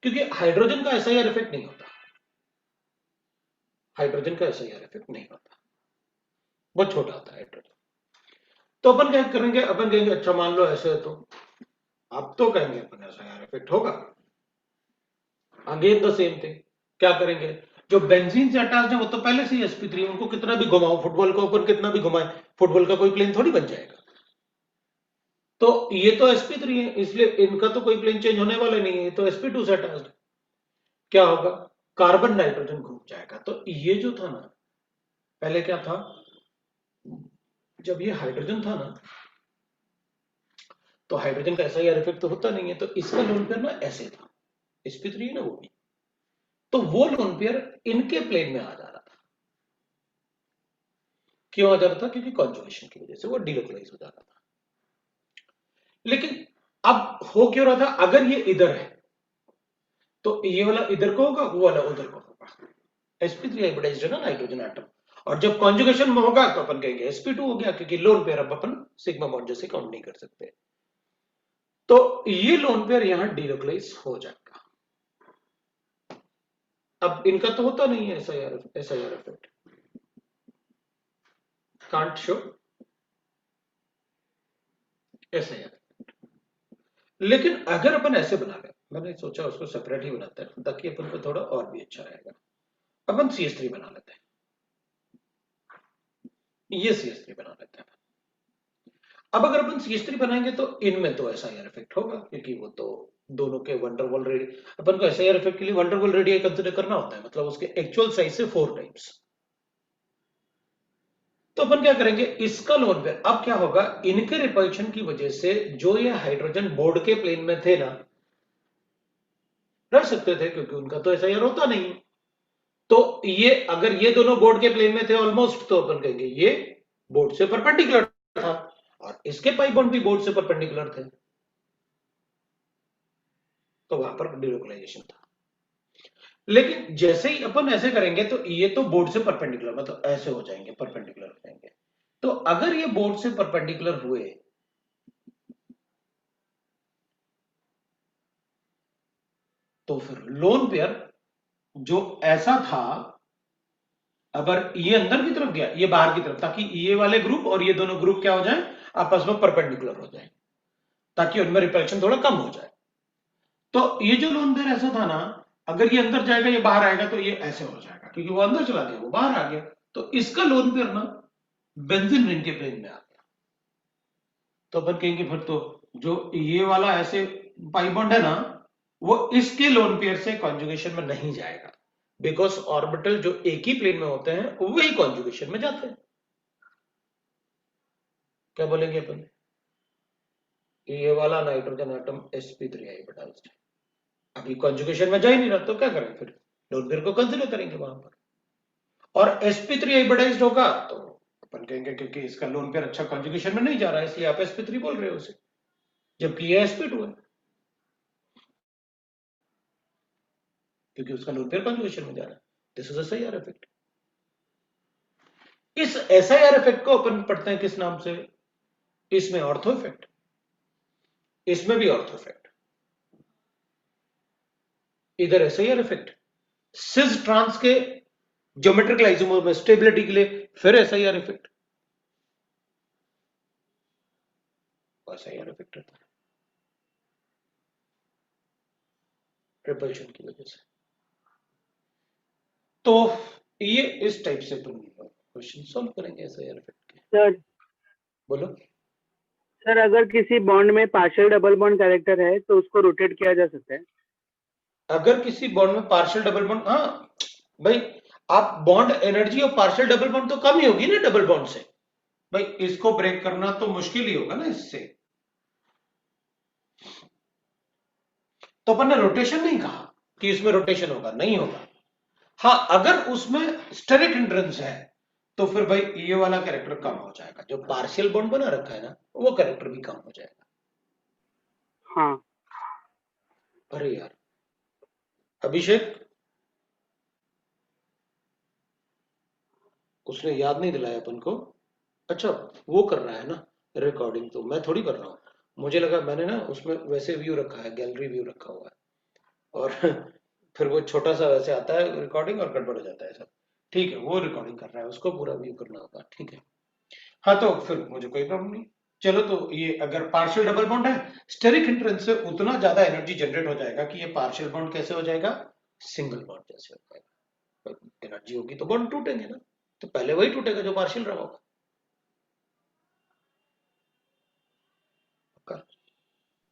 क्योंकि हाइड्रोजन का SIR इफेक्ट नहीं होता, हाइड्रोजन का SIR इफेक्ट नहीं होता, बहुत छोटा होता है हाइड्रोजन। तो अपन क्या करेंगे, अपन कहेंगे अच्छा मान लो ऐसे है, तो आप तो कहेंगे अपन SIR इफेक्ट होगा। अगेन द सेम थिंग, क्या करेंगे, जो बेंजीन से अटैच्ड है वो तो पहले से ही sp3, उनको कितना भी घुमाओ, फुटबॉल को अपन कितना भी घुमाए, फुटबॉल का कोई प्लेन थोड़ी बन जाएगा। तो ये तो sp3 है, इसलिए इनका तो कोई प्लेन चेंज होने वाला नहीं है, तो sp2 से अटैच्ड। क्या होगा, कार्बन नाइट्रोजन घूम जाएगा। तो ये जो था ना, पहले क्या था, जब ये हाइड्रोजन था ना, तो हाइड्रोजन का SIR इफेक्ट तो होता नहीं है, तो इसका लोन पेयर ना ऐसे था, sp3 है ना वो भी, तो वो लोन पेयर इनके प्लेन में आ जा रहा था। क्यों आ जा रहा था, क्योंकि कॉन्जुगेशन की वजह से वो डिलोकलाइज हो जा रहा था। लेकिन अब हो क्यों रहा था, अगर ये इधर है तो ये वाला इधर को होगा, वो वाला उधर को होगा। sp3 हाइब्रिडाइज्ड है ना नाइट्रोजन एटम, और जब कॉन्जुगेशन में होगा तो अपन कहेंगे sp2 हो गया, क्योंकि लोन पेयर अब अपन सिग्मा बॉन्ड जैसे काउंट नहीं कर सकते। तो ये लोन पेयर यहां डिलोकलाइज हो जाएगा। अब इनका तो होता नहीं है SIR effect, can't show SIR। लेकिन अगर अपन ऐसे बना रहे, मैंने सोचा उसको सेपरेट ही बनाते हैं ताकि अपन को थोड़ा और भी अच्छा रहेगा। अपन CH3 बना लेते हैं, ये CH3 बना लेते हैं। अब अगर अपन CH3 बनाएंगे तो इनमें तो SIR इफेक्ट होगा, क्योंकि वो तो दोनों के वंडरवॉल रेडी, अपन को SIR इफेक्ट के लिए वंडरवॉल रेडियस कंसीडर करना होता है, मतलब उसके एक्चुअल साइज से 4 टाइम्स। तो अपन क्या करेंगे, इसका लोन पेयर अब क्या होगा, इनके रिपल्शन की वजह से जो ये हाइड्रोजन बोर्ड के प्लेन में थे ना, रह सकते थे क्योंकि उनका तो SIR होता नहीं। तो ये अगर ये दोनों बोर्ड के प्लेन में थे ऑलमोस्ट, तो अपन कहेंगे ये बोर्ड से परपेंडिकुलर था, और इसके पाई बॉन्ड भी बोर्ड से परपेंडिकुलर थे, तो वहां पर डिलोकलाइजेशन था। लेकिन जैसे ही अपन ऐसे करेंगे तो ये तो बोर्ड से परपेंडिकुलर, मतलब ऐसे हो जाएंगे, परपेंडिकुलर हो जाएंगे। तो अगर ये बोर्ड से परपेंडिकुलर हुए तो फिर लोन पेयर जो ऐसा था, अगर ये अंदर की तरफ गया, ये बाहर की तरफ, ताकि ये वाले ग्रुप और ये दोनों ग्रुप क्या हो जाए, आपस में परपेंडिकुलर हो जाए, ताकि उनमें रिपल्शन थोड़ा कम हो जाए। तो ये जो लोन पेयर ऐसा था ना, अगर ये अंदर जाएगा ये बाहर आएगा तो ये ऐसे हो जाएगा, क्योंकि वो अंदर चला गया वो बाहर आ गया, तो इसका लोन पेयर ना बेंजीन रिंग के प्लेन में आ गया। तो अपन कहेंगे फिर तो जो ये वाला ऐसे पाई बॉन्ड है ना वो इसके लोन पेयर से कॉन्जुगेशन में नहीं जाएगा, बिकॉज ऑर्बिटल जो एक ही प्लेन में होते हैं वही कॉन्जुगेशन में जाते हैं। क्या बोलेंगे अपन, ये वाला नाइट्रोजन एटम sp3i अभी कॉन्जुगेशन में जा ही नहीं रहा, तो क्या करें फिर लोन पेयर को कंसीडर करेंगे वहां पर, और sp3 होगा तो अपन कहेंगे क्योंकि इसका लोन पेयर अच्छा कॉन्जुगेशन में नहीं जा रहा है इसलिए आप sp3 बोल रहे हो उसे, जबकि ये sp2 है क्योंकि उसका लोन पेयर कॉन्जुगेशन में जा रहा है। This is SIR effect. इस SIR इफेक्ट को अपन पढ़ते हैं किस नाम से, इसमें ऑर्थो इफेक्ट, इसमें भी ऑर्थो इफेक्ट, इधर SIR इफेक्ट, सिस ट्रांस के ज्योमेट्रिकल आइसोमर में स्टेबिलिटी के लिए फिर SIR इफेक्ट, SIR इफेक्ट रहता है रिपल्शन की वजह से। तो ये इस टाइप से अपन क्वेश्चन सॉल्व करेंगे SIR इफेक्ट के। सर बोलो। सर अगर किसी बॉन्ड में पार्शियल डबल बॉन्ड कैरेक्टर है तो उसको रोटेट किया जा सकता है? अगर किसी बॉन्ड में पार्शियल डबल बॉन्ड, हाँ भाई आप बॉन्ड एनर्जी और पार्शियल डबल बॉन्ड तो कम ही होगी ना डबल बॉन्ड से, भाई इसको ब्रेक करना तो मुश्किल ही होगा ना इससे, तो अपन ने रोटेशन नहीं कहा कि इसमें रोटेशन होगा, नहीं होगा। हाँ अगर उसमें स्टेरिक हिंड्रेंस है तो फिर भाई ये वाला कैरेक्टर कम हो जाएगा, जो पार्शियल बॉन्ड बना रखा है ना वो कैरेक्टर भी कम हो जाएगा। हाँ अरे यार अभिषेक उसने याद नहीं दिलाया अपन को, अच्छा वो कर रहा है ना रिकॉर्डिंग, तो मैं थोड़ी कर रहा हूँ, मुझे लगा मैंने ना उसमें वैसे व्यू रखा है, गैलरी व्यू रखा हुआ है, और फिर वो छोटा सा वैसे आता है रिकॉर्डिंग और गड़बड़ हो जाता है सब। ठीक है वो रिकॉर्डिंग कर रहा है, उसको पूरा व्यू करना होगा, ठीक है। हाँ तो फिर मुझे कोई प्रॉब्लम नहीं। चलो तो ये अगर पार्शियल डबल बॉन्ड है, स्टेरिक हिंड्रेंस से उतना ज्यादा एनर्जी जनरेट हो जाएगा कि ये पार्शियल बॉन्ड कैसे हो जाएगा, सिंगल बॉन्ड जैसे हो जाएगा। एनर्जी होगी तो बॉन्ड टूटेंगे ना, तो पहले वही टूटेगा जो पार्शियल रहा होगा।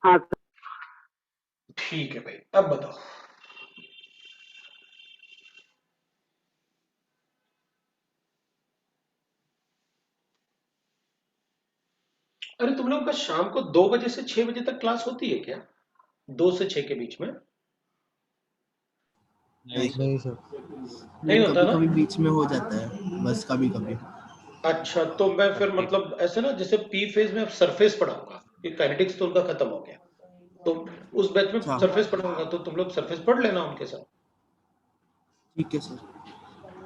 हाँ सर। ठीक है भाई, अब बताओ। अरे तुम लोगों का शाम को 2 बजे से 6 बजे तक क्लास होती है क्या, 2 से 6 के बीच में? नहीं सर। नहीं सर। नहीं होता कभी ना? कभी बीच में हो जाता है, बस कभी कभी। अच्छा तो मैं फिर मतलब ऐसे ना जैसे पी फेज में अब सरफेस पढ़ाऊंगा, ये काइनेटिक्स तो उनका खत्म हो गया, तो उस बैच में अच्छा सरफेस पढ़ाऊंगा तो तुम लोग सरफेस पढ़ लेना उनके साथ, ठीक है सर।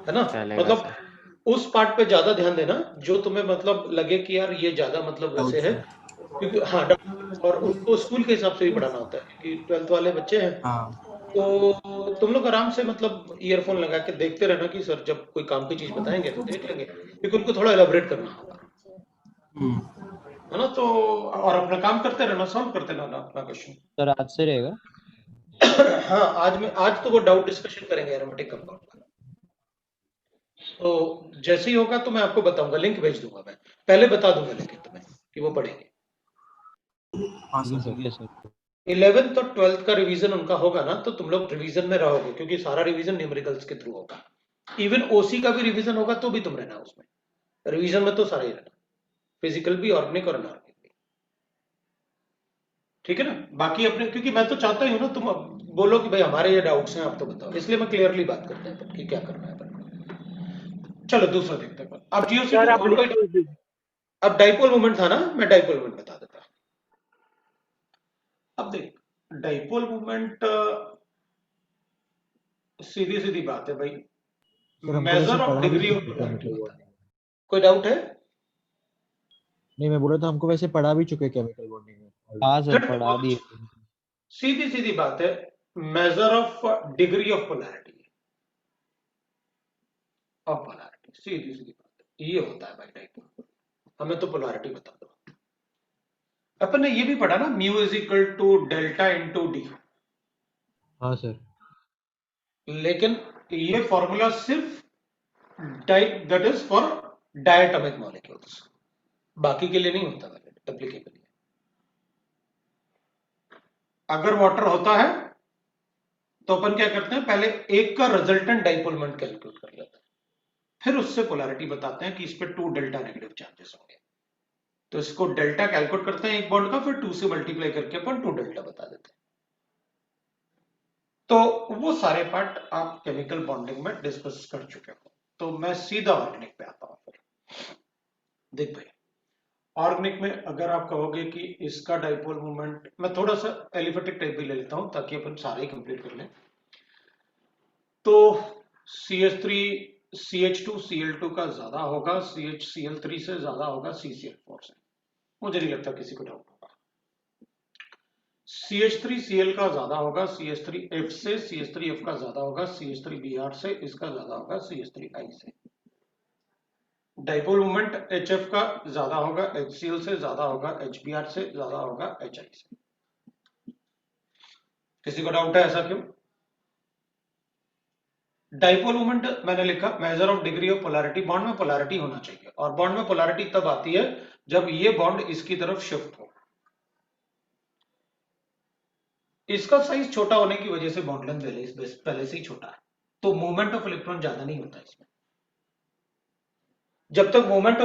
है ना? चलेगा मतलब सर। उस पार्ट पे ज्यादा ध्यान देना जो तुम्हें मतलब लगे कि यार ये ज्यादा मतलब वैसे है, डाउटफुल। क्योंकि हाँ और उनको स्कूल के हिसाब से भी पढ़ाना होता है क्योंकि 12th वाले बच्चे हैं, हाँ तो तुम लोग आराम से मतलब ईयरफोन लगा के देखते रहना कि सर जब कोई काम की चीज बताएंगे तो देख लेंगे, क्योंकि उनको थोड़ा एलाबरेट करना होगा, है ना? तो और अपना काम करते रहना, सॉल्व करते रहना अपना क्वेश्चन। सर आज से रहेगा। हाँ आज तो वो डाउट डिस्कशन करेंगे एरोमेटिक कंपाउंड का, तो जैसे ही होगा तो मैं आपको बताऊंगा, लिंक भेज दूंगा, मैं पहले बता दूंगा लेकिन तुम्हें कि वो पढ़ेंगे। हाँ ठीक सर। है सर। 11th और 12th का रिवीजन उनका होगा ना, तो तुम लोग रिवीजन में रहोगे क्योंकि सारा रिवीजन न्यूमेरिकल्स के थ्रू होगा, इवन ओसी का भी रिवीजन होगा तो भी तुम रहना उसमें, रिवीजन में तो सारा ही रहना, फिजिकल भी, ऑर्गेनिक और अनऑर्गेनिक भी, ठीक है ना? बाकी अपने, क्योंकि मैं तो चाहता ही हूं ना तुम बोलो कि भाई हमारे ये डाउट्स हैं आप तो बताओ, इसलिए मैं क्लियरली बात करता हूं कि क्या करना है अपन। चलो दूसरा देखते हैं अपन। अब जीओसी सर को आप और लिंक कोई, भेज दीजिए। अब डाइपोल मोमेंट था ना, मैं डाइपोल मोमेंट बता देता। अब देख डाइपोल मोमेंट सीधी सीधी बात है भाई, सर हमको वैसे मेजर ऑफ पढ़ा भी डिग्री ऑफ चुके पोलैरिटी केमिकल होता है। बॉन्डिंग। कोई डाउट है? नहीं मैं बोला था हमको वैसे पढ़ा भी चुके केमिकल बॉन्डिंग में। हाँ सर फिर पढ़ा दिए। सीधी सीधी बात है, measure of degree of polarity सीधी सीधी बात है, ये होता है भाई डाइपोल। हमें तो पोलैरिटी बता दो। अपन ने ये भी पढ़ा ना, mu is equal to delta into D, हाँ सर। लेकिन ये फॉर्मूला सिर्फ that is for diatomic molecules, बाकी के लिए नहीं होता वैलिड एप्लीकेबल। अगर वाटर होता है तो अपन क्या करते हैं, पहले एक का रिजल्टेंट डाइपोल मोमेंट कैलकुलेट कर लेते हैं, फिर उससे पोलैरिटी बताते हैं कि इस पे 2 डेल्टा नेगेटिव चार्जेस होंगे, तो इसको डेल्टा कैलकुलेट करते हैं एक बॉन्ड का, फिर 2 से मल्टीप्लाई करके अपन 2 डेल्टा बता देते हैं। तो वो सारे पार्ट आप केमिकल बॉन्डिंग में डिस्कस कर चुके हो, तो मैं सीधा ऑर्गेनिक पे आता हूं। फिर देख भाई, ऑर्गेनिक में अगर आप कहोगे कि इसका डाइपोल मोमेंट, मैं थोड़ा सा एलिफेटिक टाइप भी ले लेता हूं ताकि अपन सारे ही कंप्लीट कर लें। तो CH3 CH2 Cl2 का ज्यादा होगा, CHCl3 से ज्यादा होगा CCl4 से, मुझे नहीं लगता किसी को डाउट होगा। CH3Cl का ज्यादा होगा CH3F से, CH3F का ज्यादा होगा CH3Br से, इसका ज्यादा होगा CH3I से। डाइपोल मोमेंट HF का ज्यादा होगा HCl से, ज्यादा होगा HBr से, ज्यादा होगा HI से। किसी को डाउट है ऐसा क्यों? डाइपोल मोमेंट मैंने लिखा major of degree of polarity, bond में पोलैरिटी होना चाहिए, और बॉन्ड में पोलैरिटी तब आती है जब ये बॉन्ड इसकी तरफ शिफ्ट हो। इसका साइज छोटा होने की वजह से बॉन्ड लेंथ पहले से ही छोटा है, तो मूवमेंट ऑफ इलेक्ट्रॉन ज्यादा नहीं होता इसमें। जब तक मूवमेंट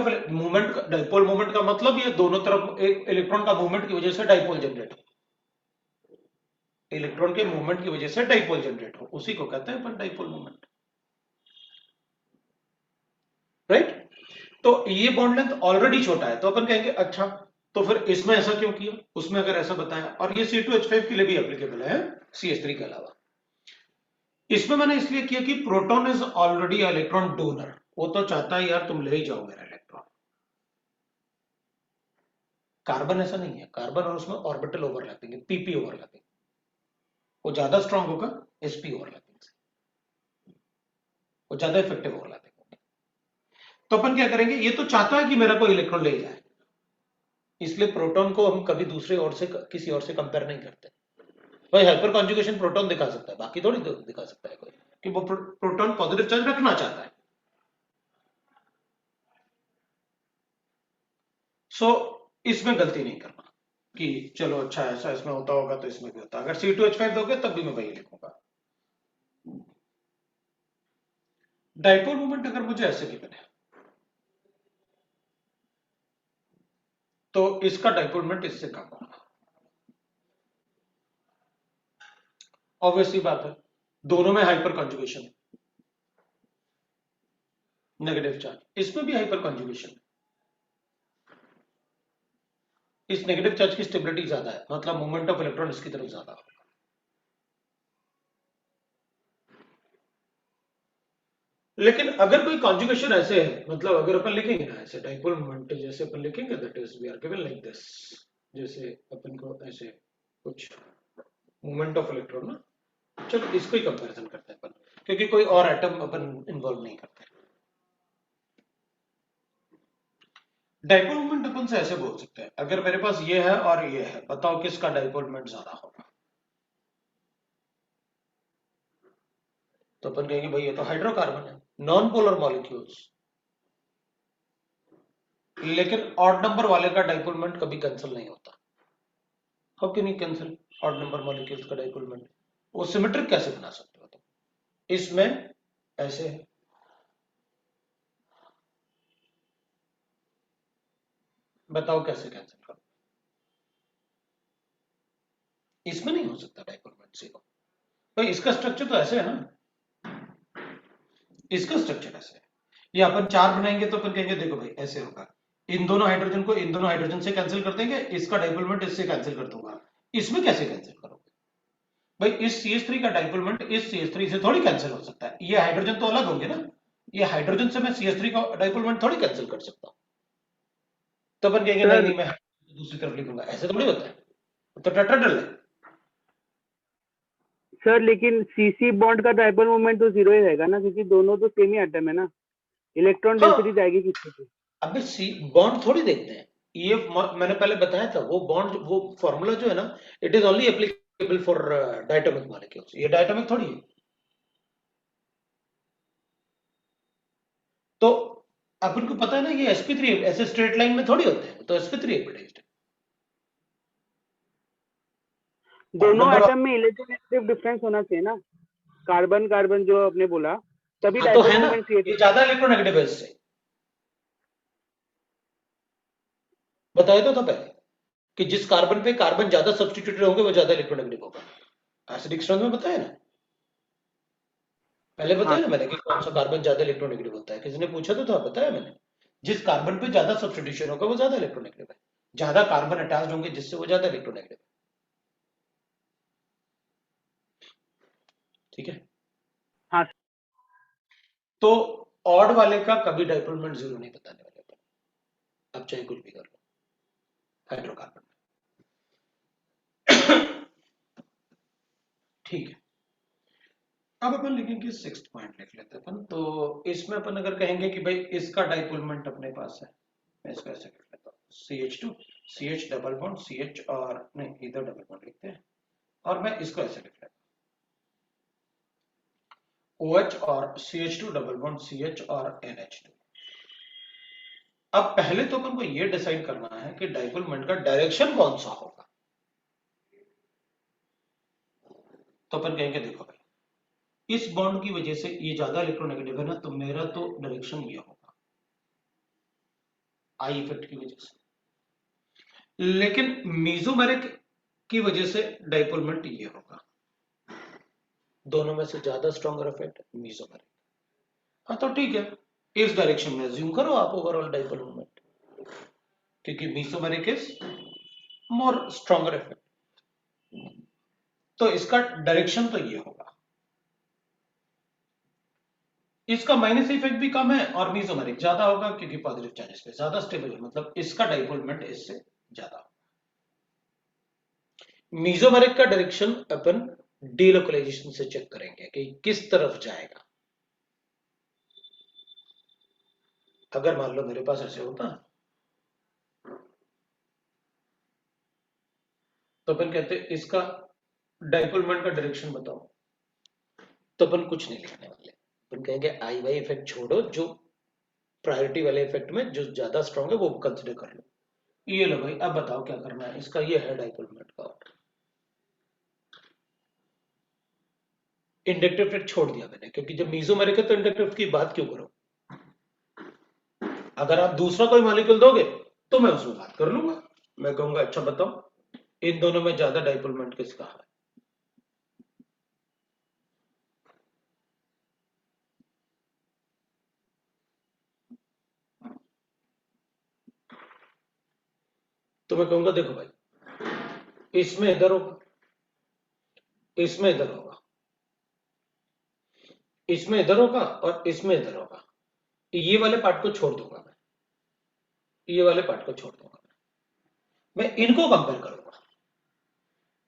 डाइपोल मोमेंट का मतलब ये दोनों तरफ एक इलेक्ट्रॉन का मूवमेंट की वजह से डाइपोल जनरेट हो, इलेक्ट्रॉन के मूवमेंट की वजह से डाइपोल जनरेट हो, उसी को कहते हैं अपन डाइपोल मोमेंट, राइट। तो ये बॉन्ड लेंथ ऑलरेडी छोटा है, तो अपन कहेंगे अच्छा तो फिर इसमें ऐसा क्यों किया, उसमें अगर ऐसा बताया, और ये C2H5 के लिए भी एप्लीकेबल है CH3 के अलावा। इसमें मैंने इसलिए किया कि proton is already electron donor, वो तो चाहता है यार तुम ले ही जाओ मेरा इलेक्ट्रॉन। कार्बन ऐसा नहीं है, कार्बन और उसमें ऑर्बिटल ओवरलैपिंग है, PP ओवरलैपिंग, वो ज्यादा स्ट्रांग होगा sp ओवरलैपिंग से, वो ज्यादा इफेक्टिव ओवरलैपिंग होगा। तो अपन क्या करेंगे, ये तो चाहता है कि मेरा कोई इलेक्ट्रॉन ले जाए, इसलिए प्रोटॉन को हम कभी दूसरे और से किसी और से कंपेयर नहीं करते। भाई हाइपर कॉन्जुगेशन प्रोटॉन दिखा सकता है, बाकी थोड़ी दिखा सकता है कोई, कि वो प्रोटॉन पॉजिटिव चार्ज रखना चाहता है। सो इसमें गलती नहीं करना कि चलो अच्छा ऐसा इसमें होता होगा तो इसमें भी होता, अगर C2H5 दोगे तब भी मैं वही लिखूंगा। डाइपोल मोमेंट अगर मुझे ऐसे गिवन है तो इसका डाइपोल मोमेंट इससे कम होगा, ऑब्वियसली बात है, दोनों में हाइपर कॉन्जुगेशन, नेगेटिव चार्ज, इसमें भी हाइपर कॉन्जुगेशन, इस नेगेटिव चार्ज की स्टेबिलिटी ज्यादा है, मतलब मूवमेंट ऑफ इलेक्ट्रॉन इसकी तरफ ज्यादा होगा। लेकिन अगर कोई कॉन्जुगेशन ऐसे है, मतलब अगर अपन लिखेंगे ना ऐसे डाइपोल मोमेंट, जैसे अपन लिखेंगे that is we are given like this, जैसे अपन को ऐसे कुछ मूवमेंट ऑफ इलेक्ट्रॉन ना, चलो इसको ही कंपैरिजन करते हैं अपन, क्योंकि कोई और एटम अपन इन्वॉल्व नहीं करते। डाइपोल मोमेंट अपन से ऐसे बोल सकते हैं, अगर मेरे पास ये है और ये है, बताओ किसका डाइपोल मोमेंट ज्यादा होगा, तो अपन कहेंगे भाई ये तो हाइड्रोकार्बन है, नॉन पोलर मॉलिक्यूल्स, लेकिन ऑड नंबर वाले का डाइपोल मोमेंट कभी कैंसिल नहीं होता। How can you cancel odd number molecules का डाइपोल मोमेंट? वो सिमेट्रिक कैसे बना सकते हो तुम? इसमें ऐसे है, बताओ कैसे कैंसिल करो? इसमें नहीं हो सकता डाइपोल मोमेंट जीरो। भाई इसका स्ट्रक्चर तो ऐसे है ना, इसका स्ट्रक्चर ऐसे है, ये अपन 4 बनाएंगे तो अपन कहेंगे देखो भाई ऐसे होगा, इन दोनों हाइड्रोजन को इन दोनों हाइड्रोजन से कैंसिल कर देंगे, इसका डाइपोल मोमेंट इससे कैंसिल कर दूंगा, इसमें कैसे कैंसिल करोगे? भाई इस CH3 का डाइपोल मोमेंट इस CH3 से थोड़ी कैंसिल हो सकता है, ये हाइड्रोजन तो अलग होंगे ना, ये हाइड्रोजन से मैं CH3 का डाइपोल मोमेंट थोड़ी कैंसिल कर सकता हूं। तो अपन कहेंगे नहीं नहीं मैं दूसरी तरफ लिखूंगा, ऐसे थोड़ी होता है, तो टेट्राहेड्रल है। सर लेकिन CC बॉन्ड का डाइपोल मोमेंट तो 0 ही रहेगा ना, क्योंकि दोनों तो सेम ही एटम है ना, इलेक्ट्रॉन डेंसिटी जाएगी किसके पे? अबे बॉन्ड थोड़ी देखते हैं, ये मैंने पहले बताया था, वो बॉन्ड वो फॉर्मूला जो है ना, it is only applicable for diatomic molecules, ये डायटोमिक थोड़ी है, तो अपन को पता है ना ये sp3 ऐसे स्ट्रेट लाइन में थोड़ी होते हैं, तो sp3 हाइब्रिडाइज्ड है। दोनों नंबर एटम में इलेक्ट्रोनेगेटिव डिफरेंस होना चाहिए ना, कार्बन कार्बन जो आपने बोला, तभी हाँ तो डायपोल है ना, मोमेंट क्रिएट ये होगा। ज्यादा इलेक्ट्रोनेगेटिव है इससे, बताया तो था पहले कि जिस कार्बन पे कार्बन ज्यादा सब्स्टिट्यूटेड होंगे वो ज्यादा इलेक्ट्रोनेगेटिव होगा, एसिडिक स्ट्रेंथ में बताया ना, पहले हाँ बताया ना मैंने कि कौन सा कार्बन ज्यादा इलेक्ट्रोनेगेटिव होता है, किसी ने पूछा तो था, बताया मैंने, जिस कार्बन पे ज्यादा सब्स्टिट्यूशन होगा वो ज्यादा इलेक्ट्रोनेगेटिव है, ज्यादा कार्बन अटैच्ड होंगे जिससे वो ज्यादा इलेक्ट्रोनेगेटिव है। ठीक है, हाँ तो ऑड वाले का कभी डाइपोल मोमेंट जीरो नहीं बताने वाले अपन, अब चाहे कुछ भी कर लो हाइड्रोकार्बन में। ठीक है, अब अपन लिखेंगे 6th पॉइंट लिख लेते हैं अपन, तो इसमें अपन अगर कहेंगे कि भाई इसका डाइपोल मोमेंट अपने पास है, मैं इसको ऐसे लिख लेता हूँ CH2 CH double bond CH, और नहीं इधर डबल बॉन्ड लिखते हैं, और मैं इसको ऐसे लिख लेता हूँ OH और CH2 डबल बॉन्ड CH और NH2। अब पहले तो अपन को ये डिसाइड करना है कि डाइपोल मोमेंट का डायरेक्शन कौन सा होगा, तो अपन कहेंगे देखो भाई इस बॉन्ड की वजह से ये ज्यादा इलेक्ट्रोनेगेटिव है ना, तो मेरा तो डायरेक्शन ये होगा आई इफेक्ट की वजह से, लेकिन मीजोमेरिक की वजह से डाइपोल मोमेंट ये होगा, दोनों में से ज्यादा स्ट्रॉन्गर इफेक्ट मीजोमेरिक। हाँ तो ठीक है, इस डायरेक्शन में अज्यूम करो आप ओवरऑल डाइपोल मोमेंट, क्योंकि mesomeric is more stronger effect, तो इसका डायरेक्शन तो ये होगा, इसका माइनस इफेक्ट भी कम है और मीजोमेरिक ज्यादा होगा क्योंकि पॉजिटिव चार्जेस पे ज्यादा स्टेबल है, मतलब इसका डाइपोल मोमेंट इससे ज्यादा होगा। मीजोमेरिक का डायरेक्शन अपन डीलोकलाइजेशन से चेक करेंगे कि किस तरफ जाएगा। अगर मान लो मेरे पास ऐसे होता तो अपन कहते इसका डाइपोल मोमेंट का डायरेक्शन बताओ, तो अपन कुछ नहीं लिखने वाले, अपन कहेंगे आई वाई इफेक्ट छोड़ो, जो प्रायोरिटी वाले इफेक्ट में जो ज्यादा स्ट्रॉन्ग है वो कंसिडर कर लो। ये लो भाई, अब बताओ क्या करना है, इसका ये है डाइपोल मोमेंट का ऑर्डर, इंडक्टिव इफेक्ट छोड़ दिया मैंने, क्योंकि जब मीजोमेरिक है तो इंडक्टिव की बात क्यों करो, अगर आप दूसरा कोई मॉलिक्यूल दोगे तो मैं उसमें बात कर लूंगा, मैं कहूंगा अच्छा बताओ इन दोनों में ज्यादा डाइपोल मोमेंट किसका है, तो मैं कहूंगा देखो भाई इसमें इधर होगा, इसमें इधर होगा, इसमें इधर होगा और इसमें इधर होगा, ये वाले पार्ट को छोड़ दूंगा मैं, ये वाले पार्ट को छोड़ दूंगा मैं इनको कंपेयर करूंगा,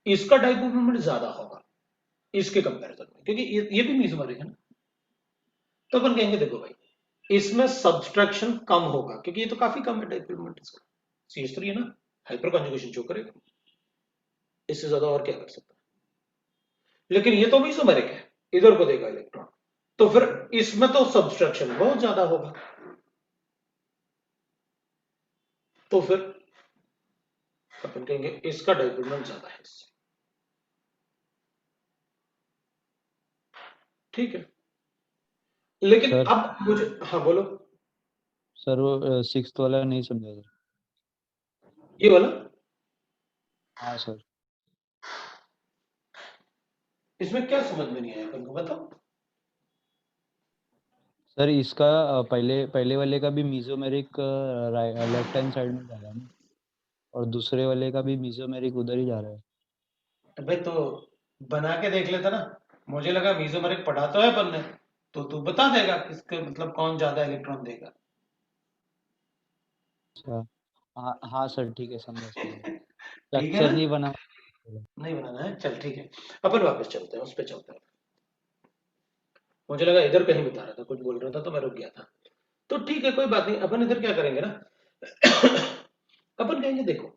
इसका डाइपोल मोमेंट ज्यादा होगा इसके कंपैरिजन में, क्योंकि ये भी मीजोमेरिक है ना, तो अपन कहेंगे देखो भाई इसमें सब्सट्रैक्शन कम होगा क्योंकि ये तो काफी कम है डाइपोल मोमेंट इसका, CH3 है ना, हाइपर कॉन्जुगेशन शो करेगा, इससे ज्यादा और क्या कर सकता है, लेकिन ये तो मीजोमेरिक है, इधर को देगा इलेक्ट्रॉन, तो फिर इसमें तो सब्सट्रैक्शन बहुत ज्यादा होगा, तो फिर अपन कहेंगे इसका डाइपोल मोमेंट ज्यादा है इससे। ठीक है, लेकिन सर अब मुझे, हाँ बोलो, सर वो 6th वाला नहीं समझा सर। ये वाला हाँ सर। इसमें क्या समझ में नहीं आया अपन को बताओ। सर इसका पहले पहले वाले का भी मीजोमेरिक लेफ्ट हैंड साइड में जा रहा है ना, और दूसरे वाले का भी मीजोमेरिक उधर ही जा रहा है। भाई तो बना के देख लेता ना, मुझे लगा मीजोमेरिक पढ़ा तो है अपन ने, तो तू बता देगा किसके मतलब कौन ज्यादा इलेक्ट्रॉन देगा। अच्छा हाँ हाँ सर ठीक है, समझा समझा। ठीक है स्ट्रक्चर ना, नहीं बना। नहीं बनाना है, चल ठीक है, अपन वापस चलते हैं, उस पे चलते हैं। मुझे लगा इधर कहीं बता रहा था, कुछ बोल रहा था तो मैं रुक गया था, तो ठीक है कोई बात नहीं, अपन इधर क्या करेंगे ना अपन कहेंगे देखो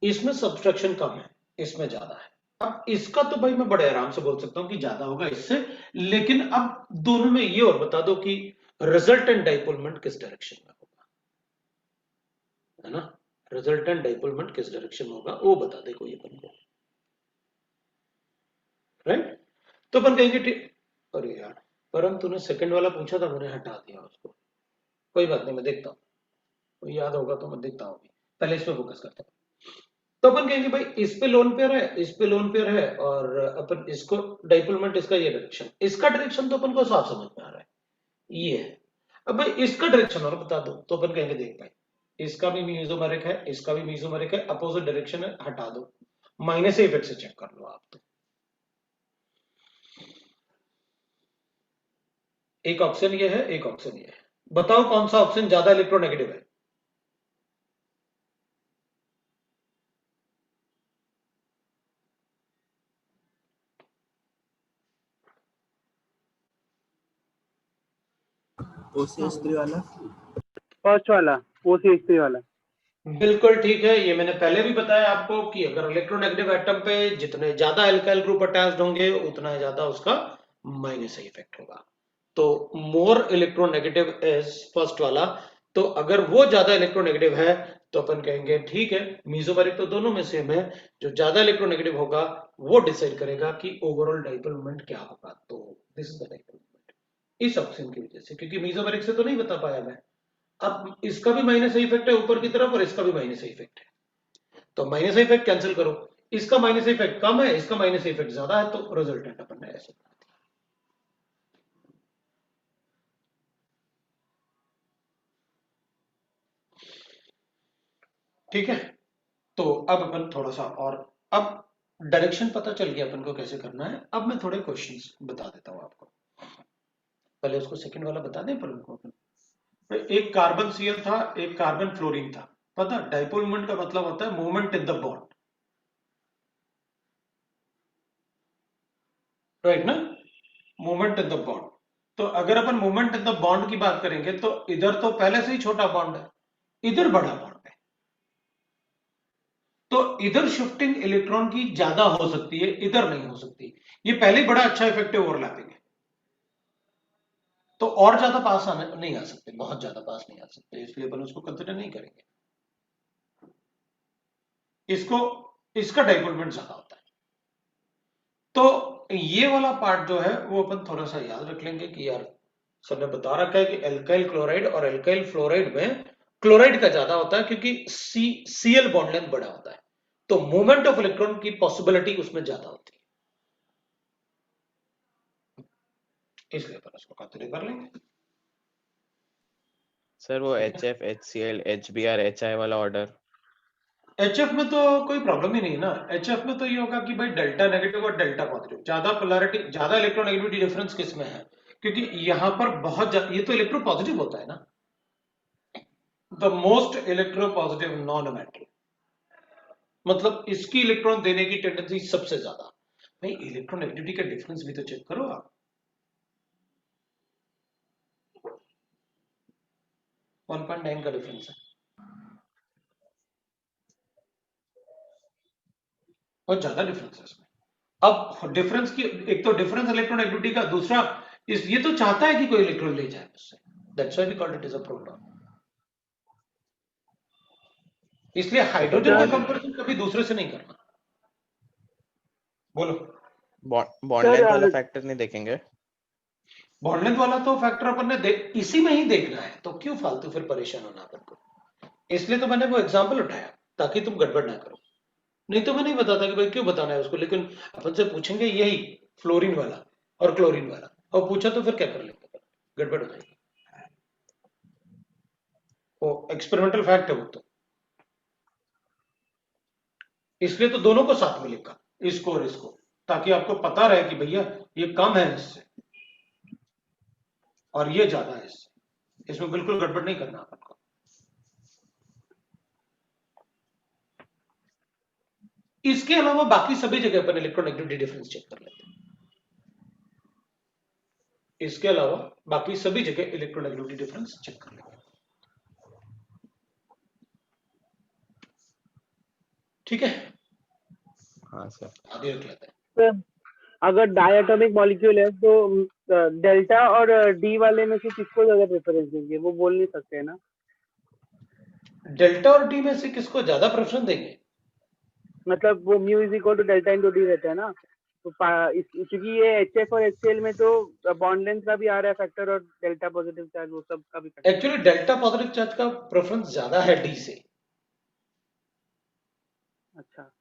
इसमें सब्सट्रैक्शन कम है, इसमें ज्यादा है, अब इसका तो भाई मैं बड़े आराम से बोल सकता हूं कि ज्यादा होगा इससे, लेकिन अब दोनों में ये और बता दो कि रिजल्टेंट डाइपोल मोमेंट किस डायरेक्शन में होगा, है ना, रिजल्टेंट डाइपोल मोमेंट किस डायरेक्शन में होगा वो बता दे कोई अपन को, राइट। तो अपन कहेंगे ठीक, अरे यार परम तूने सेकंड वाला पूछा था, मैंने हटा दिया उसको, कोई बात नहीं, मैं देखता हूँ, कोई याद होगा तो मैं देखता हूँ, पहले इस पे फोकस करता हूँ। तो अपन कहेंगे भाई इस पे लोन पेयर है, इस पे लोन पेयर है, और अपन इसको डाइपोल मोमेंट इसका ये डायरेक्शन, इसका डायरेक्शन तो अपन को साफ समझ में आ रहा है, ये है। अब भाई इसका डायरेक्शन और बता दो, तो अपन कहेंगे देख भाई इसका भी मीजोमेरिक है, इसका भी मीजोमेरिक है, अपोजिट डायरेक्शन है, हटा दो, माइनस इफेक्ट से चेक कर लो आप। तो एक ऑप्शन ये है, एक ऑप्शन ये है, बताओ कौन सा ऑप्शन ज्यादा इलेक्ट्रोनेगेटिव है। OCH3 वाला। फर्स्ट वाला, OCH3 वाला। बिल्कुल ठीक है, ये मैंने पहले भी बताया आपको कि अगर इलेक्ट्रोनेगेटिव एटम पे जितने ज्यादा अल्काइल ग्रुप अटैच्ड होंगे उतना ज्यादा उसका माइनस इफेक्ट होगा। तो मोर इलेक्ट्रोनेगेटिव इज फर्स्ट वाला, तो अगर वो ज्यादा इलेक्ट्रोनेगेटिव है तो अपन कहेंगे ठीक है, मीजोमेरिक तो दोनों में सेम है, जो ज्यादा इलेक्ट्रोनेगेटिव होगा वो डिसाइड करेगा कि ओवरऑल डाइपोल मोमेंट क्या होगा। तो this is the dipole moment इस ऑप्शन की वजह से, क्योंकि मीजोमेरिक से तो नहीं बता पाया मैं। अब इसका भी माइनस इफेक्ट है ऊपर की तरफ और इसका भी माइनस इफेक्ट है, तो माइनस इफेक्ट कैंसिल करो, इसका माइनस इफेक्ट कम है, इसका माइनस इफेक्ट ज्यादा है, तो रिजल्टेंट अपन ने ऐसे बना दिया। ठीक है, तो अब अपन थोड़ा सा और, अब डायरेक्शन पता चल गया अपन को कैसे करना है। अब मैं थोड़े क्वेश्चंस बता देता हूं आपको, पहले उसको सेकंड वाला बता दें पर उनको अपन, एक कार्बन सीएल था, एक कार्बन फ्लोरीन था, पता डाइपोल मोमेंट का मतलब होता है movement in the bond, right ना, मूवमेंट इन द बॉन्ड। तो अगर अपन मूवमेंट इन द बॉन्ड की बात करेंगे तो इधर तो पहले से ही छोटा बॉन्ड है, इधर बड़ा बॉन्ड है, तो इधर शिफ्टिंग इलेक्ट्रॉन की ज्यादा हो सकती है, इधर नहीं हो सकती। ये पहले ही बड़ा अच्छा इफेक्टिव ओवरलैपिंग है, तो और ज्यादा पास आने नहीं आ सकते, बहुत ज्यादा पास नहीं आ सकते, इसलिए अपन उसको कंसिडर नहीं करेंगे। इसको, इसका डाइपोल मोमेंट ज्यादा होता है। तो ये वाला पार्ट जो है वो अपन थोड़ा सा याद रख लेंगे कि यार सर ने बता रखा है कि एल्काइल क्लोराइड और एल्काइल फ्लोराइड में क्लोराइड का ज्यादा होता है क्योंकि सीएल बॉन्ड लेंथ बड़ा होता है, तो मूवमेंट ऑफ इलेक्ट्रॉन की पॉसिबिलिटी उसमें ज्यादा होती है, इसलिए अपन उसको कंसिडर कर लेंगे। सर वो HF HCl HBr HI वाला ऑर्डर, एचएफ में तो कोई प्रॉब्लम ही नहीं ना, एचएफ में तो ये होगा कि भाई डेल्टा नेगेटिव और डेल्टा पॉजिटिव, ज्यादा पोलैरिटी, ज्यादा इलेक्ट्रोनेगेटिविटी डिफरेंस किस में है, क्योंकि यहां पर बहुत ये तो इलेक्ट्रो पॉजिटिव होता है ना, the most electro positive non metal, मतलब इसकी इलेक्ट्रॉन देने की टेंडेंसी सबसे ज्यादा। भाई इलेक्ट्रोनेगेटिविटी का डिफरेंस भी तो चेक करो आप, 1.9 का डिफरेंस है, बहुत ज्यादा डिफरेंस है इसमें। अब डिफरेंस की, एक तो डिफरेंस इलेक्ट्रोनेगेटिविटी का, दूसरा ये तो चाहता है कि कोई इलेक्ट्रॉन ले जाए उससे, that's why we called it is a proton. इसलिए हाइड्रोजन का कंपैरिजन कभी दूसरे से नहीं करना। बोलो। बॉन्ड लेंथ वाला फैक्टर नहीं देखेंगे? बॉन्ड लेंथ वाला तो फैक्टर अपन ने इसी में ही देखना है, तो क्यों फालतू फिर परेशान होना अपन को, इसलिए तो मैंने वो एग्जांपल उठाया ताकि तुम गड़बड़ ना करो, नहीं तो मैं नहीं बताता कि भाई क्यों बताना है उसको, लेकिन अपन से पूछेंगे यही फ्लोरीन वाला और क्लोरीन वाला, और पूछा तो फिर क्या कर लेंगे, गड़बड़ हो जाएगी, वो एक्सपेरिमेंटल फैक्ट है वो तो, इसलिए तो दोनों को साथ में लिखा, इसको और इसको, ताकि आपको पता रहे कि भैया ये कम है इससे और ये ज्यादा है इससे, इसमें बिल्कुल गड़बड़ नहीं करना अपन को। इसके अलावा बाकी सभी जगह अपन इलेक्ट्रोनेगेटिविटी डिफरेंस चेक कर लेते हैं, इसके अलावा बाकी सभी जगह इलेक्ट्रोनेगेटिविटी डिफरेंस चेक कर लेंगे। ठीक है, हाँ सर, आगे रख लेते हैं। सर अगर डायटोमिक मॉलिक्यूल है तो डेल्टा और डी वाले में से किसको ज्यादा प्रेफरेंस देंगे, वो बोल नहीं सकते ना। डेल्टा और डी में से किसको ज्यादा प्रेफरेंस देंगे? मतलब वो mu is equal to delta into D रहता है ना, तो क्योंकि ये HF और HCl में तो बॉन्ड लेंथ का भी आ रहा है फैक्टर और डेल्टा पॉजिटिव चार्ज वो सब का भी factor। Actually delta positive charge का प्रेफरेंस ज्यादा है डी से। अच्छा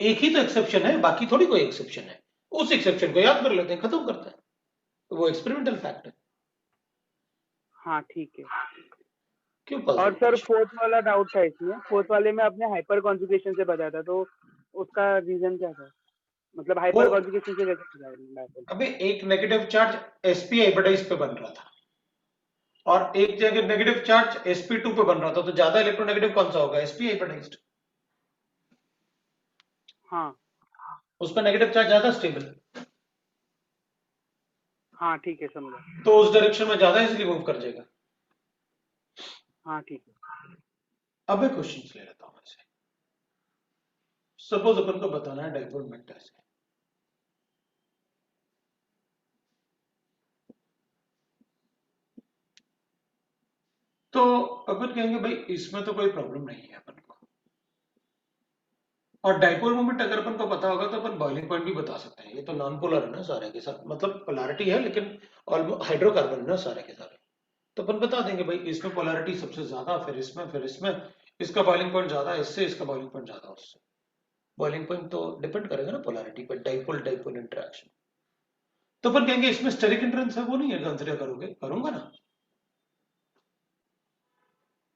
एक ही तो एक्सेप्शन है, बाकी थोड़ी कोई एक्सेप्शन है। उस एक्सेप्शन को याद कर लेते हैं, खत्म करते हैं, तो वो एक्सपेरिमेंटल फैक्ट है। हाँ ठीक है। क्यों और सर फोर्थ वाला डाउट था इसमें, फोर्थ वाले में आपने हाइपर कॉन्जुगेशन से बताया था, तो उसका रीजन क्या था, मतलब हाइपर कॉन्जुगेशन से कैसे बताया? अबे एक नेगेटिव चार्ज sp हाइब्रिडाइज पे बन रहा था और एक जगह नेगेटिव चार्ज sp2 पे बन रहा था, तो ज्यादा इलेक्ट्रोनेगेटिव कौन सा होगा? sp hybridised. हाँ उसका नेगेटिव चार्ज ज्यादा स्टेबल, हाँ ठीक है समझा। तो उस डायरेक्शन में ज्यादा इजीली मूव कर जाएगा। हाँ ठीक है। अब मैं क्वेश्चंस ले लेता हूं ऐसे। सपोज अपन को बताना है डाइपोल मोमेंट ऐसे, तो अपन कहेंगे भाई इसमें तो कोई प्रॉब्लम नहीं है अपन को, और डाइपोल मोमेंट अगर अपन को पता होगा तो अपन बॉइलिंग पॉइंट भी बता सकते हैं। ये तो नॉन पोलर है ना सारे के साथ, मतलब पोलैरिटी है लेकिन ऑलमोस्ट हाइड्रोकार्बन है ना सारे के सारे, तो अपन बता देंगे भाई इसमें पोलैरिटी सबसे ज्यादा, फिर इसमें इसका बॉइलिंग पॉइंट ज्यादा, इससे इसका बॉइलिंग पॉइंट ज्यादा, उससे बॉइलिंग पॉइंट तो डिपेंड करेगा ना पोलैरिटी पर, डाइपोल डाइपोल इंटरेक्शन। तो अपन कहेंगे इसमें स्टेरिक हिंड्रेंस है वो नहीं है, कंसीडर करोगे? करूंगा ना,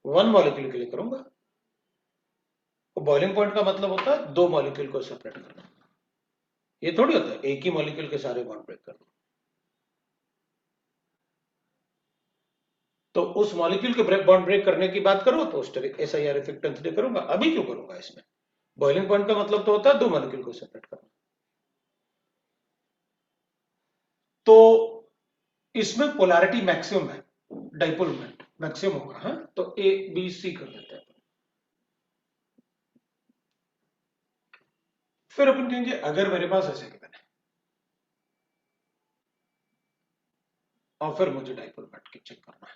वन मॉलिक्यूल के लिए करूंगा। बॉइलिंग पॉइंट का मतलब होता है दो मॉलिक्यूल को सेपरेट करना, ये थोड़ी होता है एक ही मॉलिक्यूल के सारे बॉन्ड ब्रेक करना। तो उस मॉलिक्यूल के बॉन्ड ब्रेक करने की बात करो तो स्टेरिक SIR इफेक्ट कंसीडर करूंगा। अभी क्यों करूंगा इसमें? बॉइलिंग पॉइंट का मतलब तो होता है दो मॉलिक्यूल को सेपरेट करना। तो इसमें पोलैरिटी मैक्सिमम है, डाइपोल मोमेंट मैक्सिमम होगा। हाँ तो A B C कर देते हैं। फिर अपन कहेंगे अगर मेरे पास ऐसे गिवन है और फिर मुझे डाइपोल मोमेंट की चेक करना है,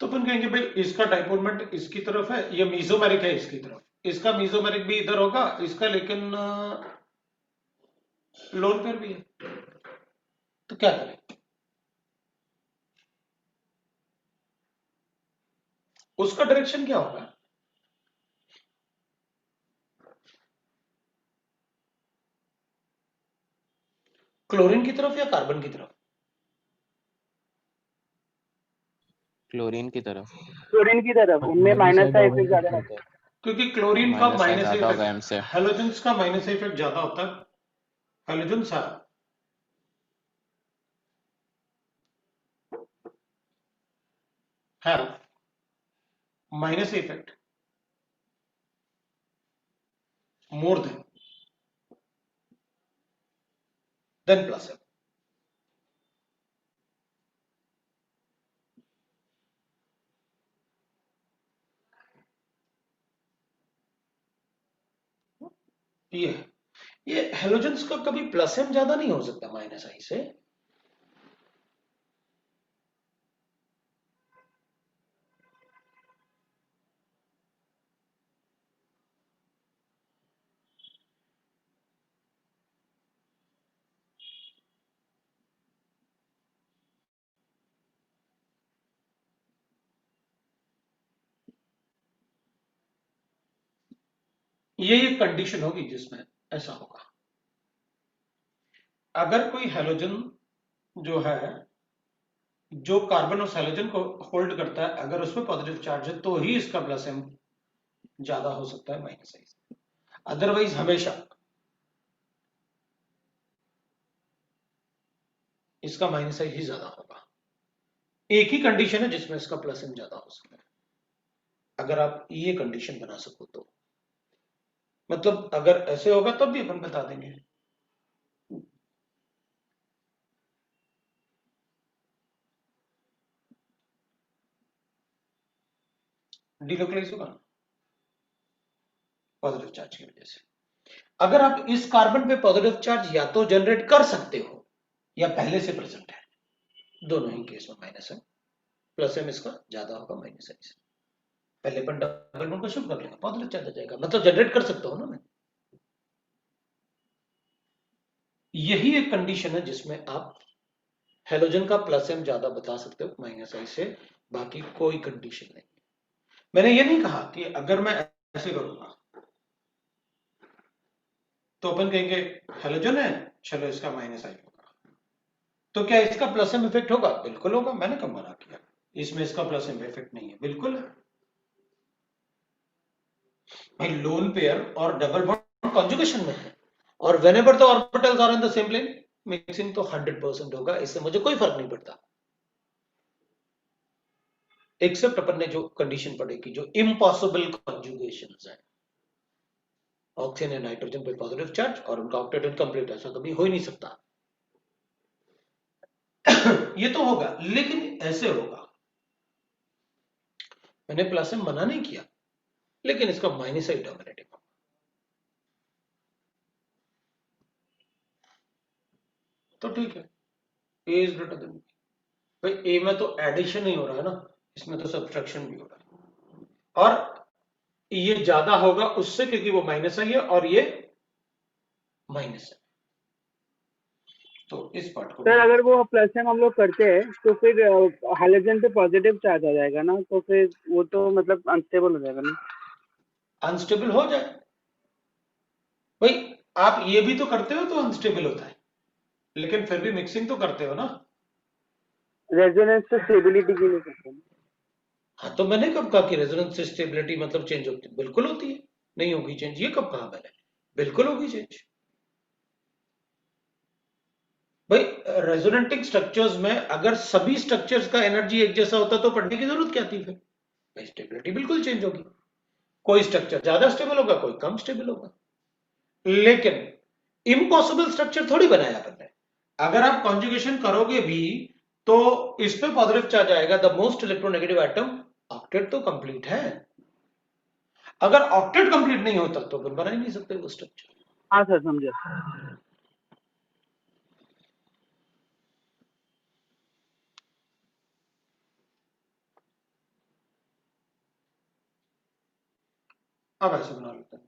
तो अपन कहेंगे भाई इसका डाइपोल मोमेंट इसकी तरफ है, ये मीजोमेरिक है इसकी तरफ, इसका मीजोमेरिक भी इधर होगा, इसका लेकिन लोन पेयर भी है। तो क्या करें? उसका डायरेक्शन क्या होगा? क्लोरीन की तरफ या कार्बन की तरफ? क्लोरीन की तरफ, क्लोरीन की तरफ, उनमें माइनस का इफेक्ट ज्यादा रहता है। क्योंकि क्लोरीन का माइनस का माइनस ज्यादा होगा इफेक्ट, M से। हेलोजेंस का माइनस इफेक्ट ज्यादा होता है। Halogens have minus effect more than plus effect. ये हेलोजेंस का कभी प्लस एम ज्यादा नहीं हो सकता माइनस आई से। ये एक कंडीशन होगी जिसमें ऐसा होगा। अगर कोई हेलोजन जो है, जो कार्बन और हेलोजन को होल्ड करता है, अगर उसमें पॉजिटिव चार्ज है तो ही इसका प्लस एम ज्यादा हो सकता है माइनस आई से, अदरवाइज हमेशा इसका माइनस आई ही ज्यादा होगा। एक ही कंडीशन है जिसमें इसका प्लस एम ज्यादा हो सकता है, अगर आप ये कंडीशन बना सको तो। मतलब अगर ऐसे होगा तब भी अपन बता देंगे। डिलोकलाइज होगा पॉजिटिव चार्ज की वजह से। अगर आप इस कार्बन पे पॉजिटिव चार्ज या तो जनरेट कर सकते हो या पहले से प्रेजेंट है, दोनों ही केस में माइनस है, प्लस एम इसका ज्यादा होगा माइनस है, पहले अपन डबल बॉन्ड को शिफ्ट कर लेंगे, पॉजिटिव चार्ज आ जाएगा, मतलब जनरेट कर सकता हूं ना मैं। यही एक कंडीशन है जिसमें आप हेलोजन का प्लस एम ज्यादा बता सकते हो माइनस आई से, बाकी कोई कंडीशन नहीं। मैंने ये नहीं कहा कि अगर मैं ऐसे करूंगा तो अपन कहेंगे हेलोजन है, चलो इसका माइनस आई होगा, तो क्या इसका प्लस एम इफेक्ट होगा? बिल्कुल होगा, मैंने कब मना किया, इसमें इसका प्लस एम इफेक्ट नहीं है, बिल्कुल है भाई। लोन पेयर और डबल बॉन्ड कॉन्जुगेशन में है, और whenever the orbitals are in the same plane, mixing तो 100% होगा, इससे मुझे कोई फर्क नहीं पड़ता, एक्सेप्ट अपन ने जो कंडीशन पढ़ेगी जो इम्पॉसिबल कॉन्जुगेशंस हैं, ऑक्सीजन एंड नाइट्रोजन पे पॉजिटिव चार्ज और उनका ऑक्टेट इनकम्प्लीट, ऐसा कभी हो ही नहीं सकता। ये तो होगा, लेकिन ऐसे होगा, मैंने प्लस एम मना नहीं किया, लेकिन इसका माइनस आई डोमिनेटिंग होगा। तो ठीक है, ए इज ग्रेटर देन बी, भाई ए में तो एडिशन ही हो रहा है ना, इसमें तो सब्ट्रैक्शन भी हो रहा है, और ये ज्यादा होगा उससे क्योंकि वो माइनस आई है और ये माइनस है, तो इस पार्ट को सर अगर वो प्लस एम हम लोग करते हैं तो फिर हाइड्रोजन पे पॉजिटिव चार्ज आ जाएगा ना, तो फिर वो तो मतलब अनस्टेबल हो जाएगा ना। अनस्टेबल हो जाए भाई, आप ये भी तो करते हो तो अनस्टेबल होता है, लेकिन फिर भी मिक्सिंग तो करते हो ना। रेजोनेंस तो स्टेबिलिटी के लिए करते हैं। हाँ, तो मैंने कब कहा कि रेजोनेंस से स्टेबिलिटी मतलब चेंज होती है? बिल्कुल होती है, नहीं होगी चेंज, ये कब कहा मैंने? बिल्कुल होगी चेंज भाई। रेजोनेटिंग स्ट्रक्चर्स में अगर सभी स्ट्रक्चर्स का एनर्जी एक जैसा होता तो पढ़ने की जरूरत क्या थी? फिर स्टेबिलिटी बिल्कुल चेंज होगी, कोई स्ट्रक्चर ज्यादा स्टेबल होगा, कोई कम स्टेबल होगा, लेकिन इम्पॉसिबल स्ट्रक्चर थोड़ी बनाया अपन ने। अगर आप कॉन्जुगेशन करोगे भी तो इस पे पॉजिटिव चार्ज आएगा, the most electronegative atom, octet तो कंप्लीट है, अगर ऑक्टेट कंप्लीट नहीं होता तो अपन बना ही नहीं सकते वो स्ट्रक्चर। हाँ सर समझे। अब ऐसे बना लेते हैं।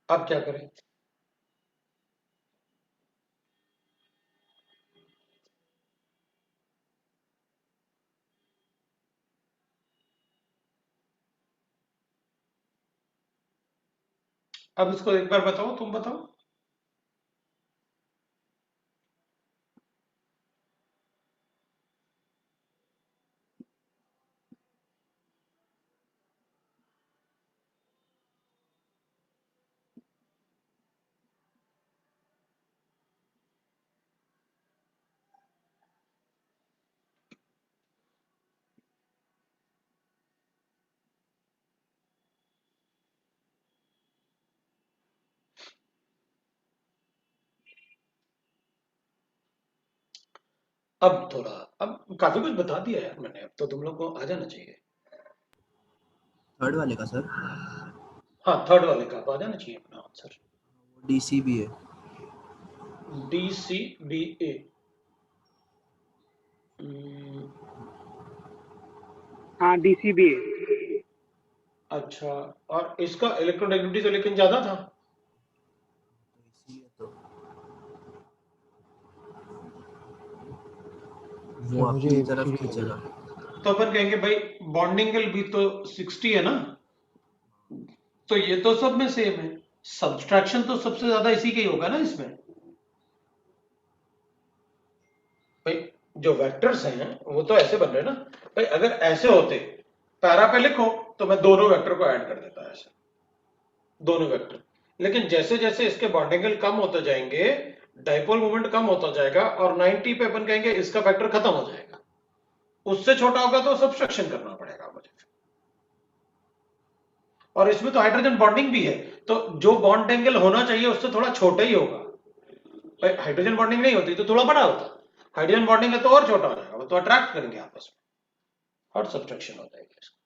अब क्या करें? अब इसको एक बार बताओ, तुम बताओ। अब थोड़ा, अब काफी कुछ बता दिया यार मैंने, अब तो तुम लोग को आ जाना चाहिए। थर्ड वाले का सर हाँ, थर्ड वाले का अब आ जाना चाहिए अपना आंसर। डीसी भी है। DCBA, हाँ DCBA। अच्छा, और इसका इलेक्ट्रोनेगेटिविटी तो लेकिन ज्यादा था। इसीलिए तो वो मुझे अपनी ये तरफ भी खींचेगा। तो अपन कहेंगे भाई बॉन्डिंग एंगल भी तो 60 है ना, तो ये तो सब में सेम है, सब्सट्रैक्शन तो सबसे ज्यादा इसी का ही होगा ना इसमें, भाई जो वेक्टर्स हैं वो तो ऐसे बन रहे हैं ना भाई, अगर ऐसे होते पैरा पे लिखो तो मैं दोनों वेक्टर को ऐड कर देता ऐसे, दोनों वेक्टर। लेकिन जैसे जैसे इसके बॉन्ड एंगल कम होते जाएंगे, डाइपोल मोमेंट कम होता जाएगा, और 90 पे अपन कहेंगे इसका फैक्टर खत्म हो जाएगा, उससे छोटा होगा तो सब्सट्रैक्शन करना पड़ेगा मुझे। और इसमें तो हाइड्रोजन बॉन्डिंग भी है, तो जो बॉन्ड एंगल होना चाहिए उससे थोड़ा छोटा ही होगा। भाई हाइड्रोजन बॉन्डिंग नहीं होती तो थोड़ा बड़ा होता, हाइड्रोजन बॉन्डिंग है तो और छोटा हो जाएगा, वो तो अट्रैक्ट करेंगे आपस में और सब्सट्रैक्शन हो जाएगा इसका,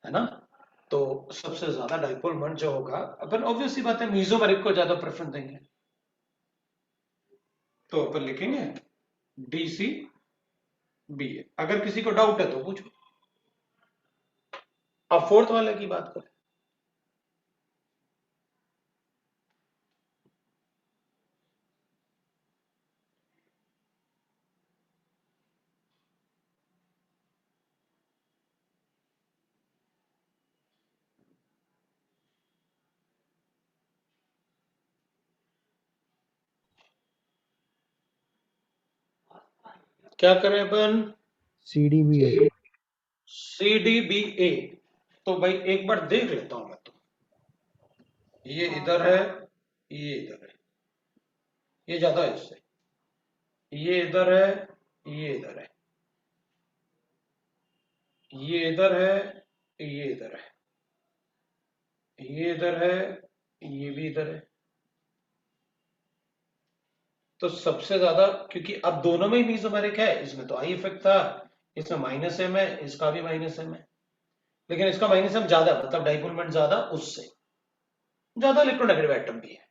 है ना। तो सबसे ज्यादा डाइपोल मोमेंट जो होगा, अपन ऑब्वियस सी बात है मीसोमेरिक को ज्यादा प्रेफरेंस देंगे, तो अपन लिखेंगे डीसी बी। अगर किसी को डाउट है तो पूछो। अब फोर्थ वाले की बात करें। क्या करें अपन? CDBA। CDBA। तो भाई एक बार देख लेता हूं मैं, तो ये इधर है, ये इधर है, ये ज्यादा है इससे, ये इधर है, ये इधर है, ये इधर है, ये इधर है, ये इधर है, ये भी इधर है। तो सबसे ज्यादा, क्योंकि अब दोनों में ही मीसोमेरिक है, इसमें तो आई इफेक्ट था, इसमें माइनस एम है, इसका भी माइनस एम है, लेकिन इसका माइनस एम ज्यादा, मतलब डाइपोल मोमेंट ज्यादा, उससे ज्यादा इलेक्ट्रोनेगेटिव एटम भी है,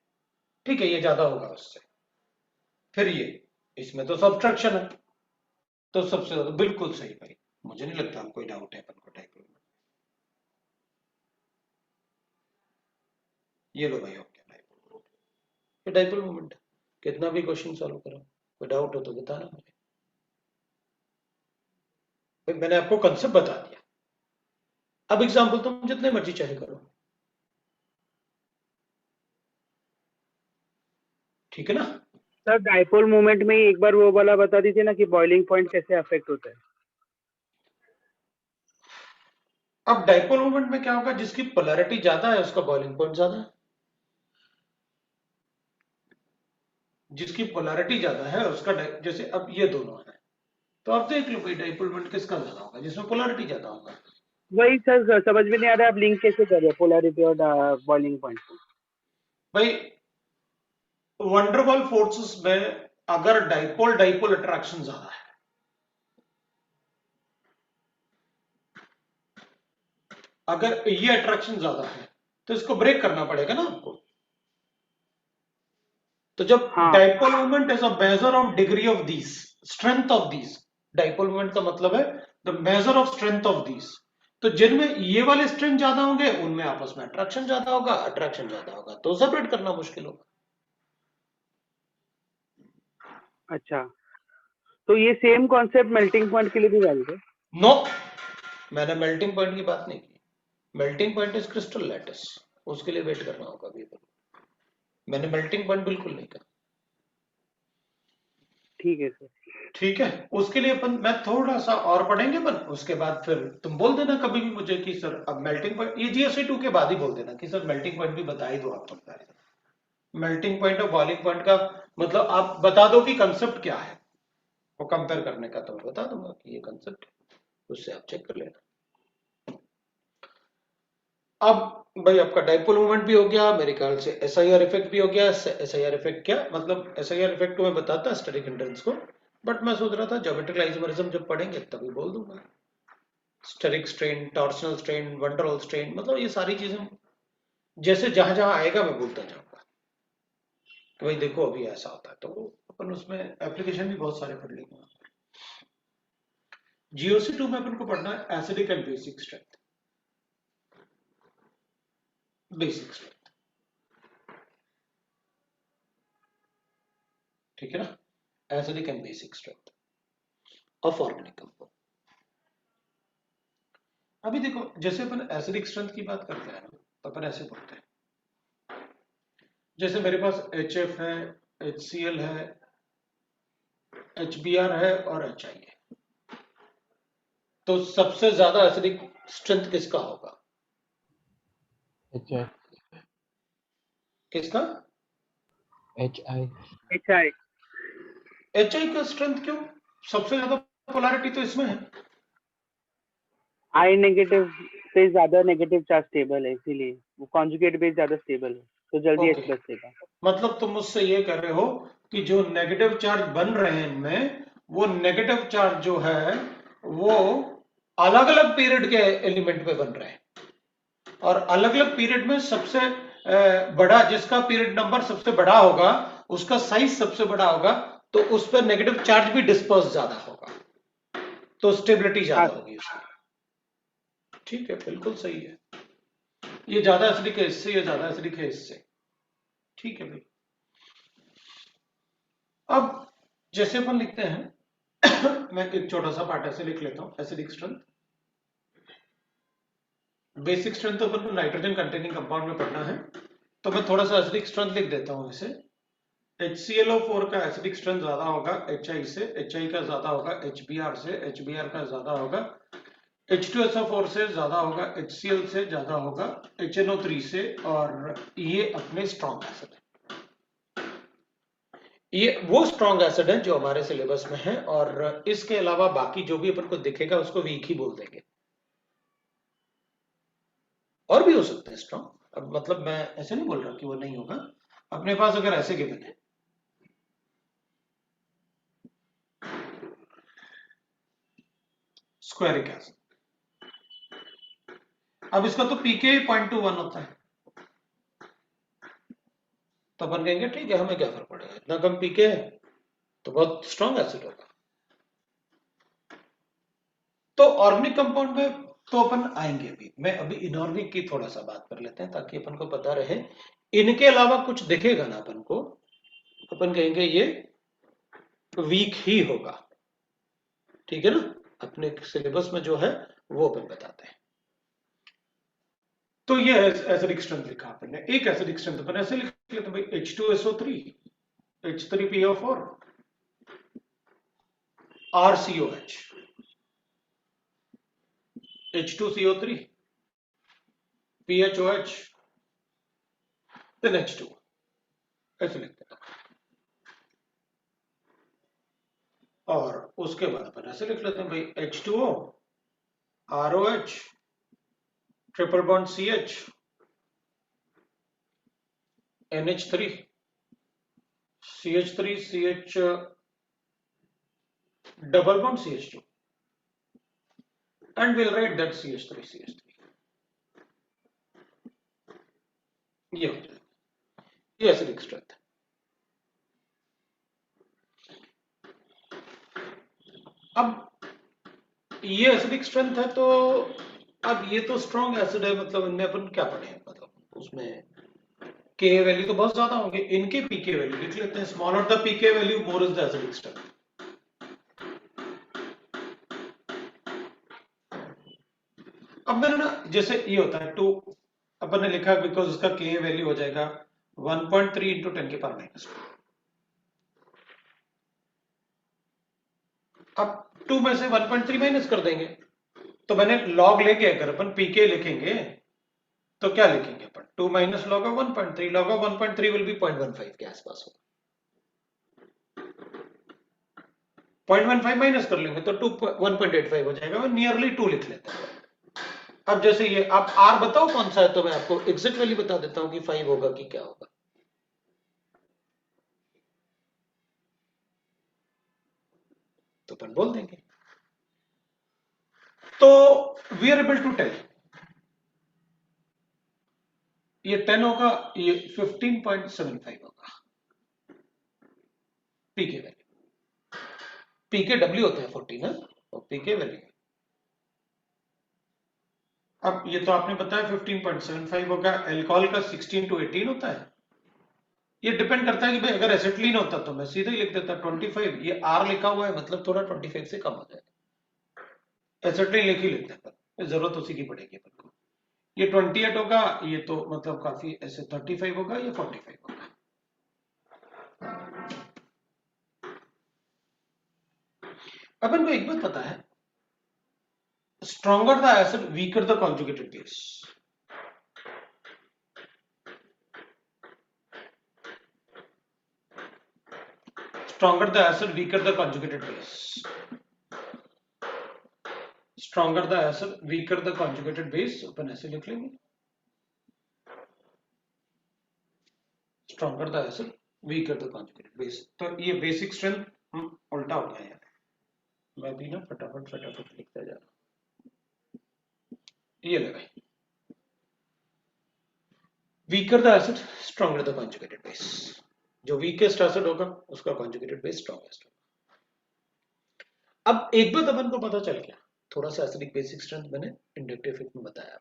ठीक है, ये ज्यादा होगा उससे। फिर ये इसमें तो सब्सट्रैक्शन है, तो सबसे ज्यादा बिल्कुल सही भाई, मुझे नहीं लगता कोई डाउट है अपन को डाइपोल में। ये लो भाई, हो गया डाइपोल मोमेंट। ये डाइपोल मोमेंट है, कितना भी क्वेश्चन सॉल्व करो, कोई डाउट हो तो बताना मुझे। भाई मैंने आपको कंसेप्ट बता दिया, अब एग्जाम्पल तुम जितने मर्जी चाहे करो, ठीक है ना। सर डाइपोल मोमेंट में ही एक बार वो वाला बता दीजिए ना कि बॉइलिंग पॉइंट कैसे अफेक्ट होता है। अब डाइपोल मोमेंट में क्या होगा, जिसकी पोलैरिटी ज्यादा है उसका बॉइलिंग पॉइंट ज्यादा है, जिसकी पोलैरिटी ज्यादा है उसका जैसे अब ये दोनों है, तो आप देख लो भाई डाइपोल मोमेंट किसका ज्यादा होगा, जिसमें पोलैरिटी ज्यादा होगा। वही सर समझ में नहीं आ रहा है, आप लिंक कैसे कर रहे हो पोलैरिटी और बॉइलिंग पॉइंट को। भाई वंडरवॉल फोर्सेस में अगर डाइपोल डाइपोल अट्रैक्शन ज्यादा है, अगर ये अट्रैक्शन ज्यादा है तो इसको ब्रेक करना पड़ेगा ना आपको। तो जब हाँ dipole moment is a measure of degree of these, strength of these, dipole moment का मतलब है the measure of strength of these, तो जिनमें ये वाले स्ट्रेंथ ज्यादा होंगे उनमें आपस में अट्रैक्शन ज्यादा होगा, अट्रैक्शन ज्यादा होगा तो सेपरेट करना मुश्किल होगा। अच्छा, तो ये सेम कॉन्सेप्ट मेल्टिंग पॉइंट के लिए भी वैलिड है। नो, मैंने मेल्टिंग पॉइंट की बात नहीं की, melting point is crystal lattice, उसके लिए वेट करना होगा अभी, मैंने मेल्टिंग पॉइंट बिल्कुल नहीं कहा। ठीक है सर। ठीक है, उसके लिए अपन मैं थोड़ा सा और पढ़ेंगे अपन, उसके बाद फिर तुम बोल देना कभी भी मुझे कि सर अब मेल्टिंग पॉइंट, ये GST2 के बाद ही बोल देना कि सर मेल्टिंग पॉइंट भी बता ही दो आपको, मेल्टिंग पॉइंट और बॉइलिंग पॉइंट का मतलब आप बता दो कि कंसेप्ट क्या है, वो कंपेयर करने का तो मैं बता दूंगा कि ये कंसेप्ट है, उससे आप चेक कर लेना। अब भाई आपका डाइपोल मोमेंट भी हो गया, मेरे ख्याल से SIR इफेक्ट भी हो गया। SIR इफेक्ट क्या मतलब, SIR इफेक्ट को मैं बताता स्टैटिक हिंड्रेंस को, बट मैं सोच रहा था ज्योमेट्रिकल आइसोमेरिज्म जब पढ़ेंगे तभी बोल दूंगा। Steric strain, torsional strain, van der Waals strain, मतलब ये सारी चीजें जैसे जहां जहां आएगा मैं बोलता जाऊंगा कि भाई देखो अभी ऐसा होता है, तो अपन उसमें एप्लीकेशन भी बहुत सारे पढ़ लेंगे। GOC2 में अपन को पढ़ना है acidic and basic strength, basic strength, ठीक है ना, acidic and basic strength of organic compound. अभी देखो जैसे अपन एसिडिक स्ट्रेंथ की बात करते हैं ना, तो अपन ऐसे बोलते हैं जैसे मेरे पास HF है, HCl है, HBr है और HI है। तो सबसे ज्यादा एसिडिक स्ट्रेंथ किसका होगा? HI किसका? HI HI HI का स्ट्रेंथ क्यों? सबसे ज्यादा पोलैरिटी तो इसमें है। I नेगेटिव पे ज्यादा नेगेटिव चार्ज स्टेबल है, इसीलिए वो कॉन्जुगेट बेस ज्यादा स्टेबल है, तो जल्दी ओके, H+ देगा। मतलब तुम मुझसे ये कह रहे हो कि जो नेगेटिव चार्ज बन रहे हैं इनमें, वो नेगेटिव चार्ज जो है वो अलग अलग पीरियड के एलिमेंट पे बन रहे हैं, और अलग अलग पीरियड में सबसे बड़ा, जिसका पीरियड नंबर सबसे बड़ा होगा, उसका साइज सबसे बड़ा होगा, तो उस पर नेगेटिव चार्ज भी डिस्पर्स ज्यादा होगा, तो स्टेबिलिटी हाँ ज्यादा होगी उसकी। ठीक है, बिल्कुल सही है। ये ज्यादा एसिडिक है इससे, ये ज्यादा एसिडिक है इससे। ठीक है भाई। अब जैसे अपन लिखते हैं मैं एक छोटा सा पार्ट ऐसे लिख लेता हूं, एसिडिक स्ट्रेंथ। बेसिक स्ट्रेंथ तो अपन को नाइट्रोजन कंटेनिंग कंपाउंड में पढ़ना है, तो मैं थोड़ा सा एसिडिक स्ट्रेंथ लिख देता हूं इसे। HClO4 का एसिडिक स्ट्रेंथ ज्यादा होगा HI से, HI का ज्यादा होगा HBr से, HBr का ज्यादा होगा H2SO4 से, ज्यादा होगा HCl से, ज्यादा होगा HNO3 से, और ये अपने स्ट्रॉन्ग एसिड है। ये वो स्ट्रॉन्ग एसिड है जो हमारे सिलेबस में है, और इसके अलावा बाकी जो भी अपन को दिखेगा उसको वीक ही बोल देंगे। और भी हो सकते हैं स्ट्रॉन्ग, अब मतलब मैं ऐसे नहीं बोल रहा कि वो नहीं होगा। अपने पास अगर ऐसे गिवन है, स्क्वायरिक एसिड, अब इसका तो पीके 0.21 होता है, तो अपन कहेंगे ठीक है, हमें क्या फर्क पड़ेगा, इतना कम पीके है तो बहुत स्ट्रॉन्ग एसिड होगा। तो ऑर्गेनिक कंपाउंड में तो अपन आएंगे अभी, मैं अभी इनऑर्गेनिक की थोड़ा सा बात कर लेते हैं ताकि अपन को पता रहे। इनके अलावा कुछ दिखेगा ना अपन को, अपन कहेंगे ये वीक ही होगा। ठीक है ना, अपने सिलेबस में जो है वो अपन बताते हैं। तो ये एसिडिक स्ट्रेंथ लिखा अपन ने। एक एसिडिक स्ट्रेंथ अपन ऐसे लिख लेते हैं भाई, H2SO3, H3PO4, RCOH, H2CO3, PHOH, then H2, ऐसे लिखते हैं। और उसके बाद अपन ऐसे लिख लेते हैं भाई, H2O, ROH, triple bond CH, NH3, CH3, CH double bond CH2, and we'll write that CH3, CH3. ये हो जाएगा, ये एसिडिक स्ट्रेंथ है। अब ये एसिडिक स्ट्रेंथ है, तो अब ये तो स्ट्रॉन्ग एसिड है, मतलब इनमें अपन क्या पढ़े, मतलब उसमें के वैल्यू तो बहुत ज्यादा होंगे। इनके पीके वैल्यू लिख लेते हैं, smaller the pK value more is the acidic strength. अब मैंने ना, जैसे ये होता है 2, अपन ने लिखा बिकॉज उसका के वैल्यू हो जाएगा 1.3 इंटू 10 के पावर -2। अब 2 में से 1.3 माइनस कर देंगे, तो मैंने लॉग लेके अगर अपन पीके लिखेंगे तो क्या लिखेंगे अपन, 2 minus log of 1.3, log of 1.3 will be 0.15 के आसपास होगा। 0.15 माइनस कर लेंगे तो 1.85 हो जाएगा, मैं नियरली 2 लिख लेता हूं। अब जैसे ये, आप आर बताओ कौन सा है, तो मैं आपको एग्जैक्ट वैल्यू बता देता हूं कि 5 होगा कि क्या होगा। तो अपन बोल देंगे, तो we are able to tell ये 10 होगा, ये 15.75 होगा पीके वैल्यू। पीके डब्ल्यू होता है 14 है, और पीके वैल्यू। अब ये तो आपने बताया 15.75 होगा, एल्कोहल का 16 to 18 होता है। ये डिपेंड करता है कि भाई अगर एसिटिलीन होता तो मैं सीधे ही लिख देता 25, ये आर लिखा हुआ है मतलब थोड़ा 25 से कम हो जाएगा। एसिटिलीन लिख ही लेते हैं, जरूरत उसी की पड़ेगी अपन को। ये 28 होगा, ये तो मतलब काफी ऐसे 35 होगा, ये 45 होगा। अपन को एक बात पता है, stronger the acid, weaker the conjugated base. Stronger the acid, weaker the conjugated base. Stronger the acid, weaker the conjugated base. अपन ऐसे लिख लेंगे, stronger the acid, weaker the conjugated base. तो ये बेसिक स्ट्रेंथ उल्टा हो गया यार, मैं भी ना फटाफट लिखता जा रहा हूं। ये ले भाई, weaker the acid, stronger the conjugated base. जो वीकेस्ट एसिड होगा उसका कॉन्जुगेटेड बेस स्ट्रॉन्गेस्ट होगा। अब एक बात अपन को पता चल गया, थोड़ा सा एसिडिक बेसिक स्ट्रेंथ मैंने इंडक्टिव इफेक्ट में बताया।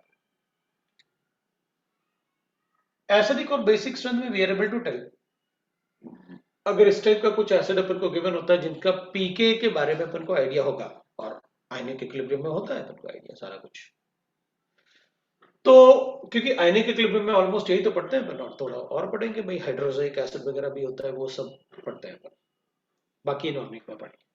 एसिडिक और बेसिक स्ट्रेंथ में वेरिएबल टू टेल, अगर इस टाइप का कुछ एसिड अपन को गिवन होता है जिनका पीके के बारे में अपन को आइडिया होगा, और आयनिक इक्विलिब्रियम में होता है अपन को आइडिया सारा कुछ, तो क्योंकि आयनिक इक्विलिब्रियम में ऑलमोस्ट यही तो पढ़ते हैं अपन, और थोड़ा और पढ़ेंगे भाई, हाइड्रोक्लोरिक एसिड वगैरह भी होता है, वो सब पढ़ते हैं अपन, बाकी इनऑर्गेनिक में पढ़ेंगे।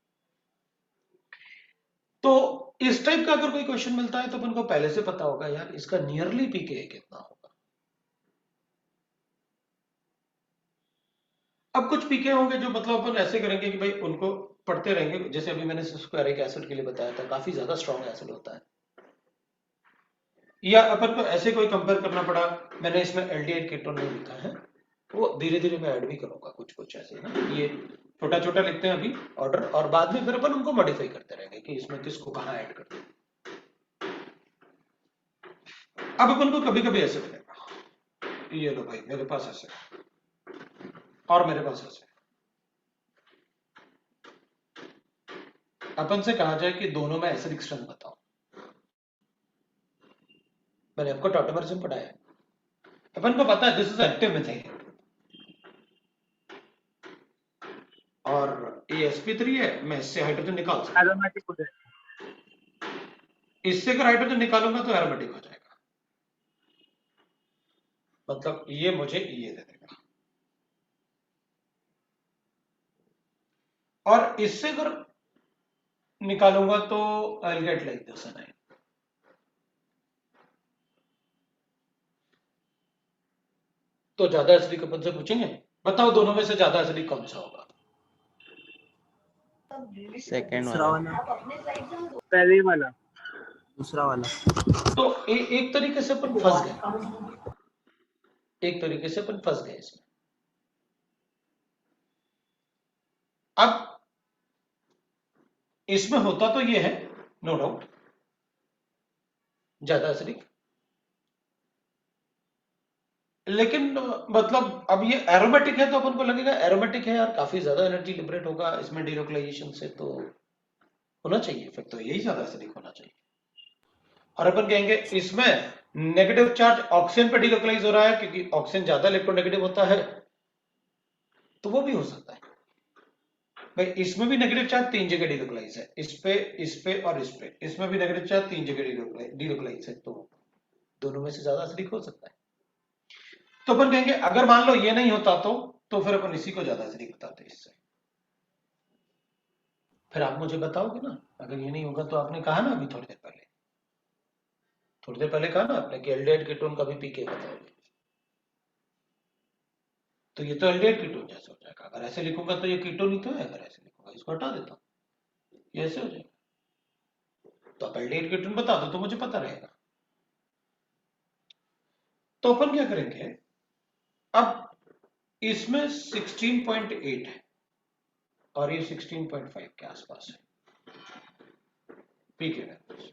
तो इस टाइप का अगर कोई क्वेश्चन मिलता है तो अपन को पहले से पता होगा यार इसका नियरली पीके कितना होगा। अब कुछ पीके होंगे जो मतलब अपन ऐसे करेंगे कि भाई उनको पढ़ते रहेंगे, जैसे अभी मैंने स्क्वायरिक एसिड के लिए बताया था, काफी ज्यादा स्ट्रॉन्ग एसिड होता है, या अपन को ऐसे कोई कंपेयर करना पड़ा, मैंने इसमें एल्डिहाइड कीटोन नहीं लिखा है, वो धीरे धीरे मैं ऐड भी करूंगा कुछ ऐसे ना, ये छोटा छोटा लिखते हैं अभी ऑर्डर, और बाद में फिर अपन उनको मॉडिफाई करते रहेंगे कि इसमें किसको कहाँ ऐड करते हैं। अब अपन को कभी कभी ऐसे मिलेगा, ये लो भाई मेरे पास ऐसे और मेरे पास ऐसे, अपन से कहा जाए कि दोनों में एसिडिक स्ट्रेंथ बताओ, मैंने आपको टॉटोमरिज्म पढ़ाया है, अपन को पता है दिस इज एक्टिव मिथाइल और ये sp3 है, मैं इससे हाइड्रोजन निकाल सकता हूं, एरोमेटिक हो जाएगा। इससे अगर हाइड्रोजन निकालूंगा तो एरोमेटिक हो जाएगा, मतलब ये मुझे ये दे देगा, और इससे अगर निकालूंगा तो I will get like this N. तो ज्यादा एसिडिक अपन से पूछेंगे, बताओ दोनों में से ज्यादा एसिडिक कौन सा होगा? सेकंड दूसरा वाला। वाला। पहले वाला। दूसरा वाला। तो एक तरीके से अपन फंस गए, एक तरीके से अपन फंस गए इसमें। अब इसमें होता तो ये है नो डाउट ज्यादा एसिडिक, लेकिन मतलब अब ये एरोमेटिक है तो अपन को लगेगा एरोमेटिक है यार, काफी ज्यादा एनर्जी लिबरेट होगा इसमें डिलोकलाइजेशन से, तो होना चाहिए फिर तो यही ज्यादा एसिडिक होना चाहिए। और अपन कहेंगे इसमें नेगेटिव चार्ज ऑक्सीजन पे डिलोकलाइज हो रहा है क्योंकि ऑक्सीजन ज्यादा इलेक्ट्रोनेगेटिव होता है, तो वो भी हो सकता है भाई। इसमें भी नेगेटिव चार्ज 3 जगह डिलोकलाइज है, इस पे और इस पे, इसमें भी नेगेटिव चार्ज 3 जगह डिलोकलाइज है, तो दोनों में से ज्यादा एसिडिक हो सकता है। तो अपन कहेंगे अगर मान लो ये नहीं होता तो फिर अपन इसी को ज्यादा एसिडिक बताते इससे। फिर आप मुझे बताओगे ना, अगर ये नहीं होगा तो आपने कहा ना अभी थोड़ी देर पहले कहा ना आपने कि एल्डिहाइड कीटोन का भी पीके बताओगे, तो ये तो एल्डिहाइड कीटोन जैसे हो जाएगा। अगर ऐसे लिखूंगा तो ये कीटोन ही तो है, अगर ऐसे लिखूंगा इसको हटा देता हूं, ये ऐसे हो जाएगा। तो आप एल्डिहाइड कीटोन बता दो तो मुझे पता रहेगा। तो अपन क्या करेंगे, अब इसमें 16.8 है और ये 16.5 के आसपास है पीके वैल्यूज।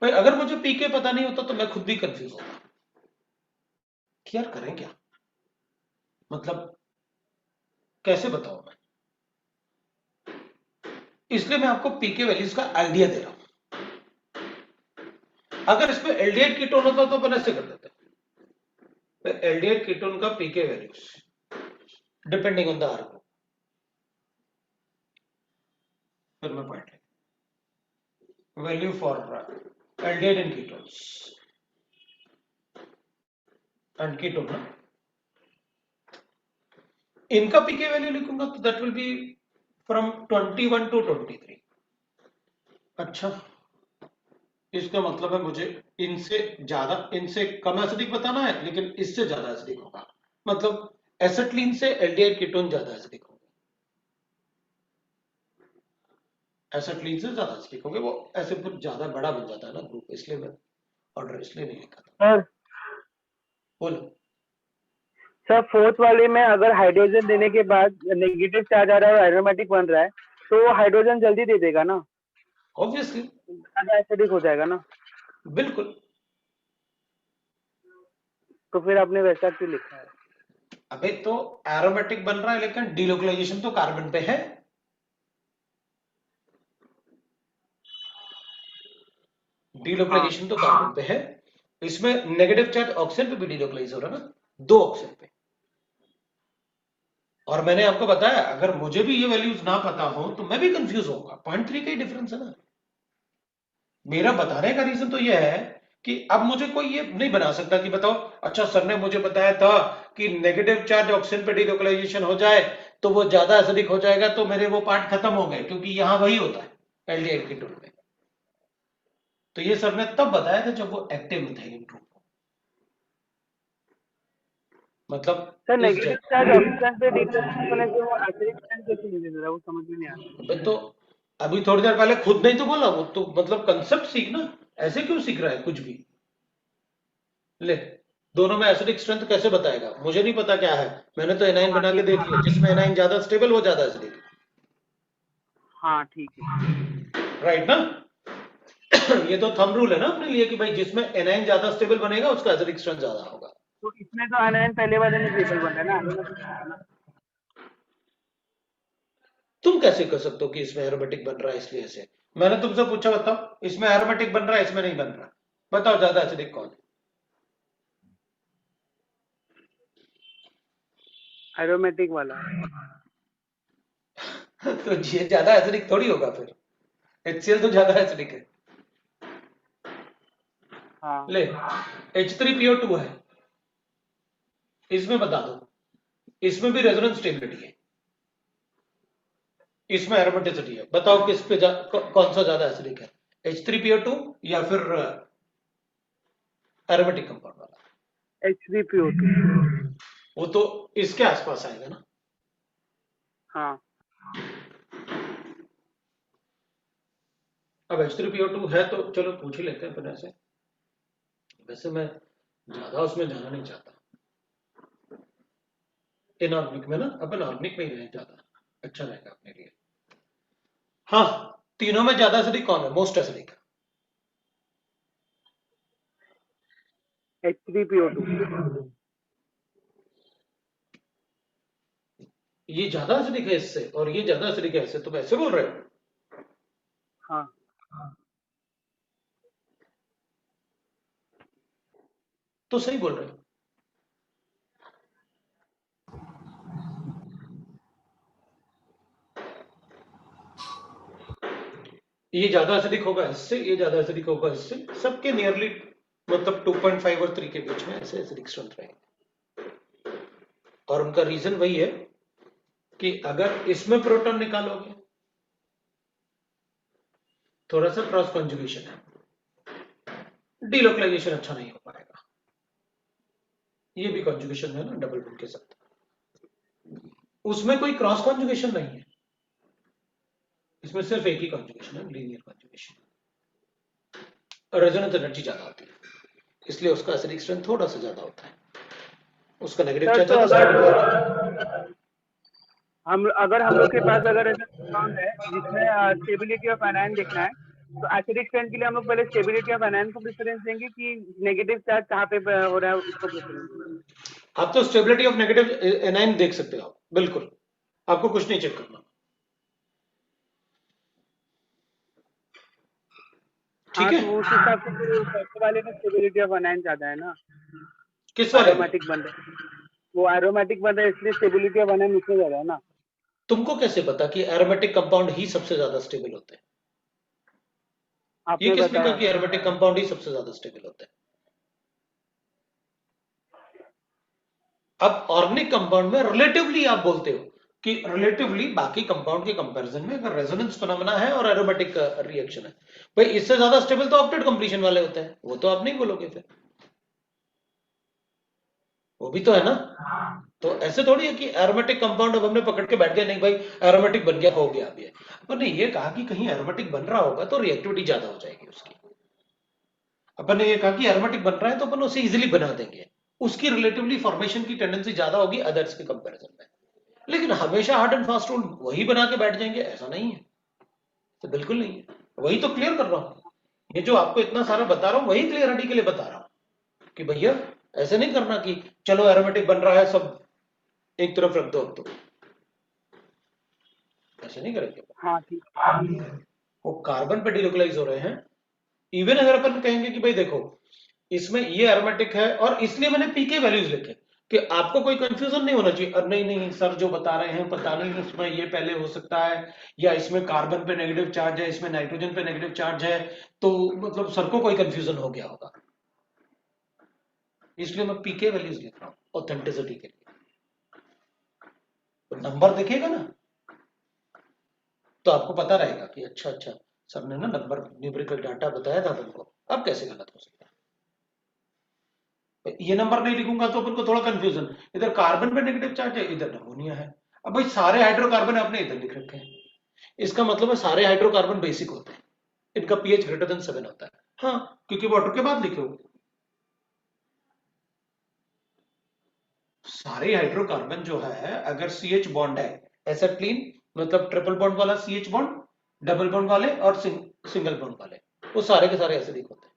भाई अगर मुझे पीके पता नहीं होता तो मैं खुद भी कंफ्यूज होता कि यार करें क्या, मतलब कैसे बताऊं मैं, इसलिए मैं आपको पीके वैल्यूज का आइडिया दे रहा हूं। अगर इसमें एल्डिहाइड कीटोन होता तो अपन ऐसे कर देते, एल्डिहाइड कीटोन का pK values depending on the R group, फिर मैं point value for aldehyde and ketones and ketone, इनका पीके वैल्यू लिखूंगा तो that will be from 21 to 23। अच्छा, इसका मतलब है मुझे इनसे कम एसिडिक बताना है, लेकिन इससे ज्यादा एसिडिक होगा। मतलब एसिटिलीन से एल्डिहाइड कीटोन ज्यादा एसिडिक होगा, एसिटिलीन से ज्यादा एसिडिक होंगे। वो ऐसे फिर ज्यादा बड़ा बन जाता है ना ग्रुप, इसलिए मैं ऑर्डर इसलिए नहीं लिखा था। सर बोलो। सर फोर्थ वाले में अगर हाइड्रोजन देने के बाद नेगेटिव चार्ज आ रहा है और एरोमेटिक बन रहा है तो वो हाइड्रोजन जल्दी दे देगा ना, ऑब्वियसली, ज्यादा एसिडिक हो जाएगा ना, बिल्कुल। तो फिर आपने वैसा क्यों लिखा है? अबे तो एरोमेटिक बन रहा है, लेकिन डीलोकलाइजेशन तो कार्बन पे है। डीलोकलाइजेशन तो कार्बन पे है, इसमें नेगेटिव चार्ज ऑक्सीजन पे भी डीलोकलाइज हो रहा है ना, 2 ऑक्सीजन पे। और मैंने आपको बताया अगर मुझे भी ये वैल्यूज ना पता हो तो मैं भी कंफ्यूज होऊंगा। 0.3 का ही डिफरेंस है ना। मेरा बताने का रीजन तो ये है कि अब मुझे कोई ये नहीं बना सकता कि बताओ अच्छा सर ने मुझे बताया था कि नेगेटिव चार्ज ऑक्सीजन पे डीलोकलाइजेशन हो जाए तो वो ज्यादा एसिडिक हो जाएगा, तो मेरे वो पार्ट खत्म हो गए, क्योंकि यहां वही होता है एल्डिहाइड कीटोन में। तो ये सर ने तब बताया था जब वो एक्टिव मिथाइलिन ग्रुप हो, मतलब सर इस नेगेटिव जगह। चार्ज ऑक्सीजन पे डीलोकलाइज होने से वो एसिडिक कैसे मिले जरा, वो समझ में नहीं आ रहा। अबे तो अभी थोड़ी देर पहले खुद नहीं तो बोला, वो तो मतलब कंसेप्ट सीखना, ऐसे क्यों सीख रहा है कुछ भी। ले, दोनों में एसिडिक स्ट्रेंथ कैसे बताएगा, मुझे नहीं पता क्या है। मैंने तो एनाइन हाँ बना के ठीक देख है, लिया, जिसमें एनाइन ज्यादा स्टेबल वो ज्यादा एसिडिक, हाँ ठीक है। राइट ना। ये तो थंब रूल है ना अपने लिए कि भाई जिसमें एनाइन ज्यादा स्टेबल बनेगा उसका एसिडिक स्ट्रेंथ ज्यादा होगा। तो इसमें तो आयन पहले वाले में स्टेबल बन रहा है ना, एरोमेटिक बन रहा है ना। तुम कैसे कर सकते हो कि इसमें एरोमेटिक बन रहा है इसलिए ऐसे। मैंने तुमसे पूछा बताओ इसमें एरोमेटिक बन रहा है इसमें नहीं बन रहा, बताओ ज्यादा एसिडिक कौन एरोमेटिक वाला। है। तो ये ज्यादा एसिडिक थोड़ी होगा फिर, HCl तो ज्यादा एसिडिक है। हाँ ले, H3PO2 है, इसमें बता दो, इसमें भी रेजोनेंस स्टेबिलिटी है, इसमें एरोमेटिसिटी है, बताओ किस पे कौन सा ज्यादा एसिडिक है, H3PO2 या फिर एरोमेटिक कंपाउंड वाला। H3PO2। वो तो इसके आसपास आएगा ना। हाँ अब H3PO2 है तो चलो पूछ ही लेते हैं अपने से। वैसे मैं ज्यादा उसमें जाना नहीं चाहता, इनऑर्गेनिक में ना, अपन ऑर्गेनिक में ही रहें, ज्यादा अच्छा रहेगा अपने लिए। हाँ, तीनों में ज्यादा एसिडिक कौन है, मोस्ट एसिडिक? H3PO2। ये ज्यादा एसिडिक है इससे और ये ज्यादा एसिडिक है इससे, तुम ऐसे बोल रहे हो? हाँ तो सही बोल रहे हो। ये ज्यादा एसिडिक होगा इससे, ये ज्यादा एसिडिक होगा इससे, सबके नियरली मतलब 2.5 और 3 के बीच में ऐसे एसिडिक स्ट्रेंथ रहेंगे। और उनका रीजन वही है कि अगर इसमें प्रोटॉन निकालोगे, थोड़ा सा क्रॉस कॉन्जुगेशन है, डीलोकलाइजेशन अच्छा नहीं हो पाएगा। ये भी कॉन्जुगेशन है ना डबल बॉन्ड के साथ, उसमें कोई क्रॉस कॉन्जुगेशन नहीं है, इसमें सिर्फ एक ही कॉन्जुगेशन है, लीनियर कॉन्जुगेशन। रेजोनेंस एनर्जी ज्यादा होती है, इसलिए उसका एसिडिक स्ट्रेंथ थोड़ा सा ज्यादा होता है, उसका नेगेटिव सर, चार्ज तो ज्यादा अगर हम लोग के पास अगर ऐसा कंपाउंड है जिसमें स्टेबिलिटी ऑफ एनायन देखना है, तो एसिडिक स्ट्रेंथ के लिए हम लोग पहले स्टेबिलिटी ऑफ एनायन को प्रेफरेंस देंगे कि नेगेटिव चार्ज कहाँ पे हो रहा है उसको प्रेफरेंस देंगे? आप तो स्टेबिलिटी ऑफ नेगेटिव एनाइन देख सकते हो, बिल्कुल, आपको कुछ नहीं चेक करना। हाँ ठीक है, तो उस हिसाब से तो पहले वाले में स्टेबिलिटी ऑफ एनायन ज्यादा है ना, किस वाले में? एरोमेटिक बन रहा है, वो एरोमेटिक बन रहा है इसलिए स्टेबिलिटी ऑफ एनायन उसमें ज्यादा है ना। तुमको कैसे पता कि एरोमेटिक कंपाउंड ही सबसे ज्यादा स्टेबल होते हैं? ये आपने किसने कहा बताया। कि एरोमेटिक कंपाउंड ही सबसे ज्यादा स्टेबल होते हैं? अब ऑर्गेनिक कंपाउंड में रिलेटिवली आप बोलते हो कि रिलेटिवली बाकी कंपाउंड के कंपैरिजन में अगर रेजोनेंस फिनोमेना है और एरोमेटिक रिएक्शन है, भाई इससे ज्यादा स्टेबल तो ऑक्टेट कंप्लीशन वाले होते हैं, वो तो आप नहीं बोलोगे फिर, वो भी तो है ना। तो ऐसे थोड़ी है कि एरोमेटिक कंपाउंड अब हमने पकड़ के बैठ गए, नहीं भाई एरोमेटिक बन गया, हो गया अभी, अपन ने ये कहा कि कहीं एरोमेटिक बन रहा होगा तो रिएक्टिविटी ज्यादा हो जाएगी उसकी। अपन ने ये कहा कि एरोमेटिक बन रहा है तो अपन उसे इजीली बना देंगे, उसकी रिलेटिवली फॉर्मेशन की टेंडेंसी ज्यादा होगी अदर्स के कंपैरिजन में। लेकिन हमेशा हार्ड एंड फास्ट रूल वही बना के बैठ जाएंगे, ऐसा नहीं है, तो बिल्कुल नहीं है। वही तो क्लियर कर रहा हूं, ये जो आपको इतना सारा बता रहा हूं वही क्लियरिटी के लिए बता रहा हूं कि भैया ऐसे नहीं करना कि चलो एरोमेटिक बन रहा है सब एक तरफ रख दो, अब तो ऐसे नहीं करेंगे। हाँ ठीक। वो कार्बन पे डिलोकलाइज हो रहे हैं। इवन अगर अपन कहेंगे कि भाई देखो इसमें ये एरोमेटिक है और इसलिए मैंने पीके वैल्यूज लिखे कि आपको कोई कंफ्यूजन नहीं होना चाहिए, और नहीं सर जो बता रहे हैं पता नहीं इसमें ये पहले हो सकता है, या इसमें कार्बन पे नेगेटिव चार्ज है, इसमें नाइट्रोजन पे नेगेटिव चार्ज है, तो मतलब सर को कोई कंफ्यूजन हो गया होगा, इसलिए मैं पीके वैल्यूज लिख रहा हूं ऑथेंटिसिटी के लिए। तो नंबर दिखेगा ना तो आपको पता रहेगा कि अच्छा सर ने ना नंबर न्यूमेरिकल डाटा बताया था अपन को, अब कैसे गलत हो सकता है। ये नंबर नहीं लिखूंगा तो अपन को थोड़ा कंफ्यूजन, इधर कार्बन पे नेगेटिव चार्ज है, इधर अमोनिया है, अब भाई सारे हाइड्रोकार्बन आपने इधर लिख रखे हैं, इसका मतलब है सारे हाइड्रोकार्बन बेसिक होते हैं, इनका पीएच ग्रेटर देन 7 होता है। हाँ क्योंकि वाटर के बाद लिखे हो सारे हाइड्रोकार्बन जो है, अगर CH बॉन्ड है एसिटिलीन मतलब ट्रिपल बॉन्ड वाला CH बॉन्ड, डबल बॉन्ड वाले और सिंगल बॉन्ड वाले, वो सारे के सारे एसिडिक होते हैं।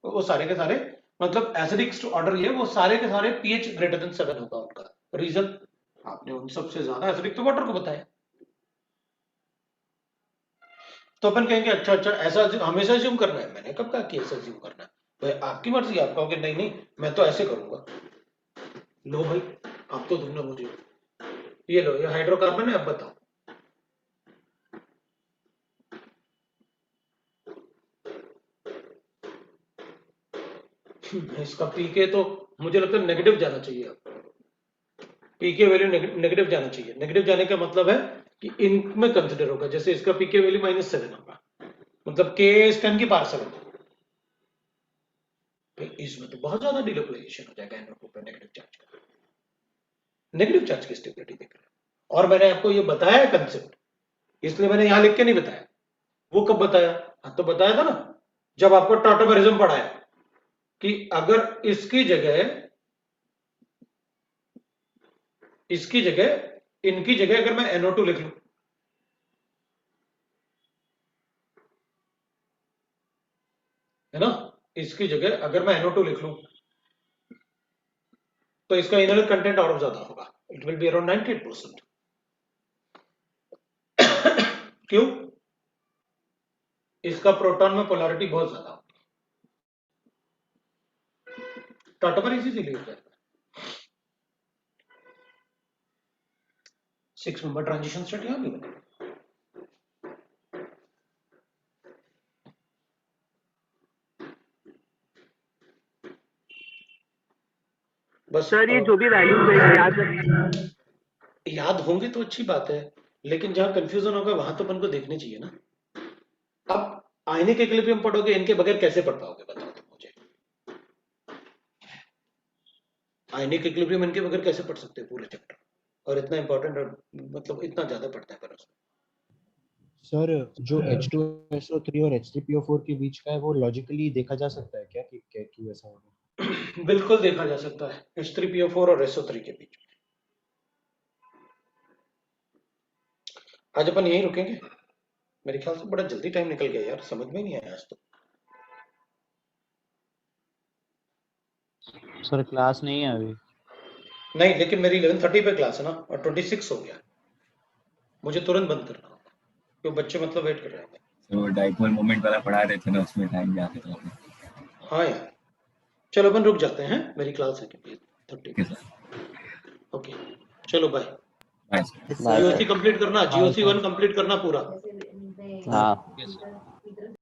वो सारे के सारे मतलब एसिडिक ऑर्डर ये वो सारे के सारे पीएच ग्रेटर देन 7 होगा उनका। रीजन आपने उन सबसे ज्यादा एसिडिक तो वाटर को बताया। तो अपन कहेंगे अच्छा ऐसा हमेशा अज्यूम करना है, मैंने कब कहा कि ऐसा अज्यूम करना है, भाई आपकी मर्जी, आप कहोगे नहीं मैं तो ऐसे करूंगा, लो भाई आप तो तुमने मुझे ये लो ये हाइड्रोकार्बन है, अब बताओ इसका पीके तो मुझे लगता है नेगेटिव जाना चाहिए, अब पीके वैल्यू नेगेटिव जाना चाहिए। नेगेटिव जाने का मतलब है कि इनमें कंसिडर होगा, जैसे इसका पीके वैल्यू -7 होगा, मतलब के इज 10 की पावर 7, इसमें तो बहुत ज्यादा डिलोकलाइजेशन हो जाएगा NO2 पे नेगेटिव चार्ज का, नेगेटिव चार्ज की स्टेबिलिटी देख रहे हैं। और मैंने आपको ये बताया है कंसेप्ट, इसलिए मैंने यहां लिख के नहीं बताया, वो कब बताया, हाँ तो बताया था ना जब आपको टॉटोमेरिज्म पढ़ाया कि अगर इसकी जगह इनकी जगह अगर मैं NO2 लिख लूं, है ना, इसकी जगह अगर मैं NO2 लिख लूं तो इसका इनर कंटेंट और ज्यादा होगा, इट विल बी अराउंड 98%। क्यों, इसका प्रोटॉन में पोलैरिटी बहुत ज्यादा होगी, टॉटोमर इजीली हो जाएगा। 6 मेंबर ट्रांजिशन स्टेट यहां भी बनेगा। बस सर ये जो भी वैल्यूज है याद होंगे तो अच्छी बात है, लेकिन जहां कंफ्यूजन होगा वहां तो अपन को देखने चाहिए ना। अब आयनिक इक्विलिब्रियम पढ़ोगे, इनके बगैर कैसे पढ़ पाओगे बताओ तुम मुझे, आयनिक इक्विलिब्रियम इनके बगैर कैसे पढ़ सकते हैं पूरे चैप्टर, और इतना इंपॉर्टेंट मतलब इतना ज्यादा पढ़ते हैं पर उसमें। सर जो H2SO3 और H3PO4 के बीच का है वो लॉजिकली देखा जा सकता है क्या कि क्यों ऐसा होगा? बिल्कुल देखा जा सकता है, H3PO4 और SO3 के बीच में। आज अपन यहीं रुकेंगे, मेरे ख्याल से बड़ा जल्दी टाइम निकल गया यार, समझ में नहीं आया आज तो। सर क्लास नहीं है अभी। नहीं लेकिन मेरी 11:30 पे क्लास है ना, और 26 हो गया, मुझे तुरंत बंद करना होगा क्योंकि बच्चे मतलब वेट कर रहे हैं। तो डाइपोल मोमेंट वाला पढ़ा रहे थे ना, उसमें टाइम जाते था। हाँ यार चलो अपन रुक जाते हैं, मेरी क्लास है क्योंकि 30। ओके चलो बाय। बाय GOC कंप्लीट करना, GOC 1 कंप्लीट करना पूरा। हाँ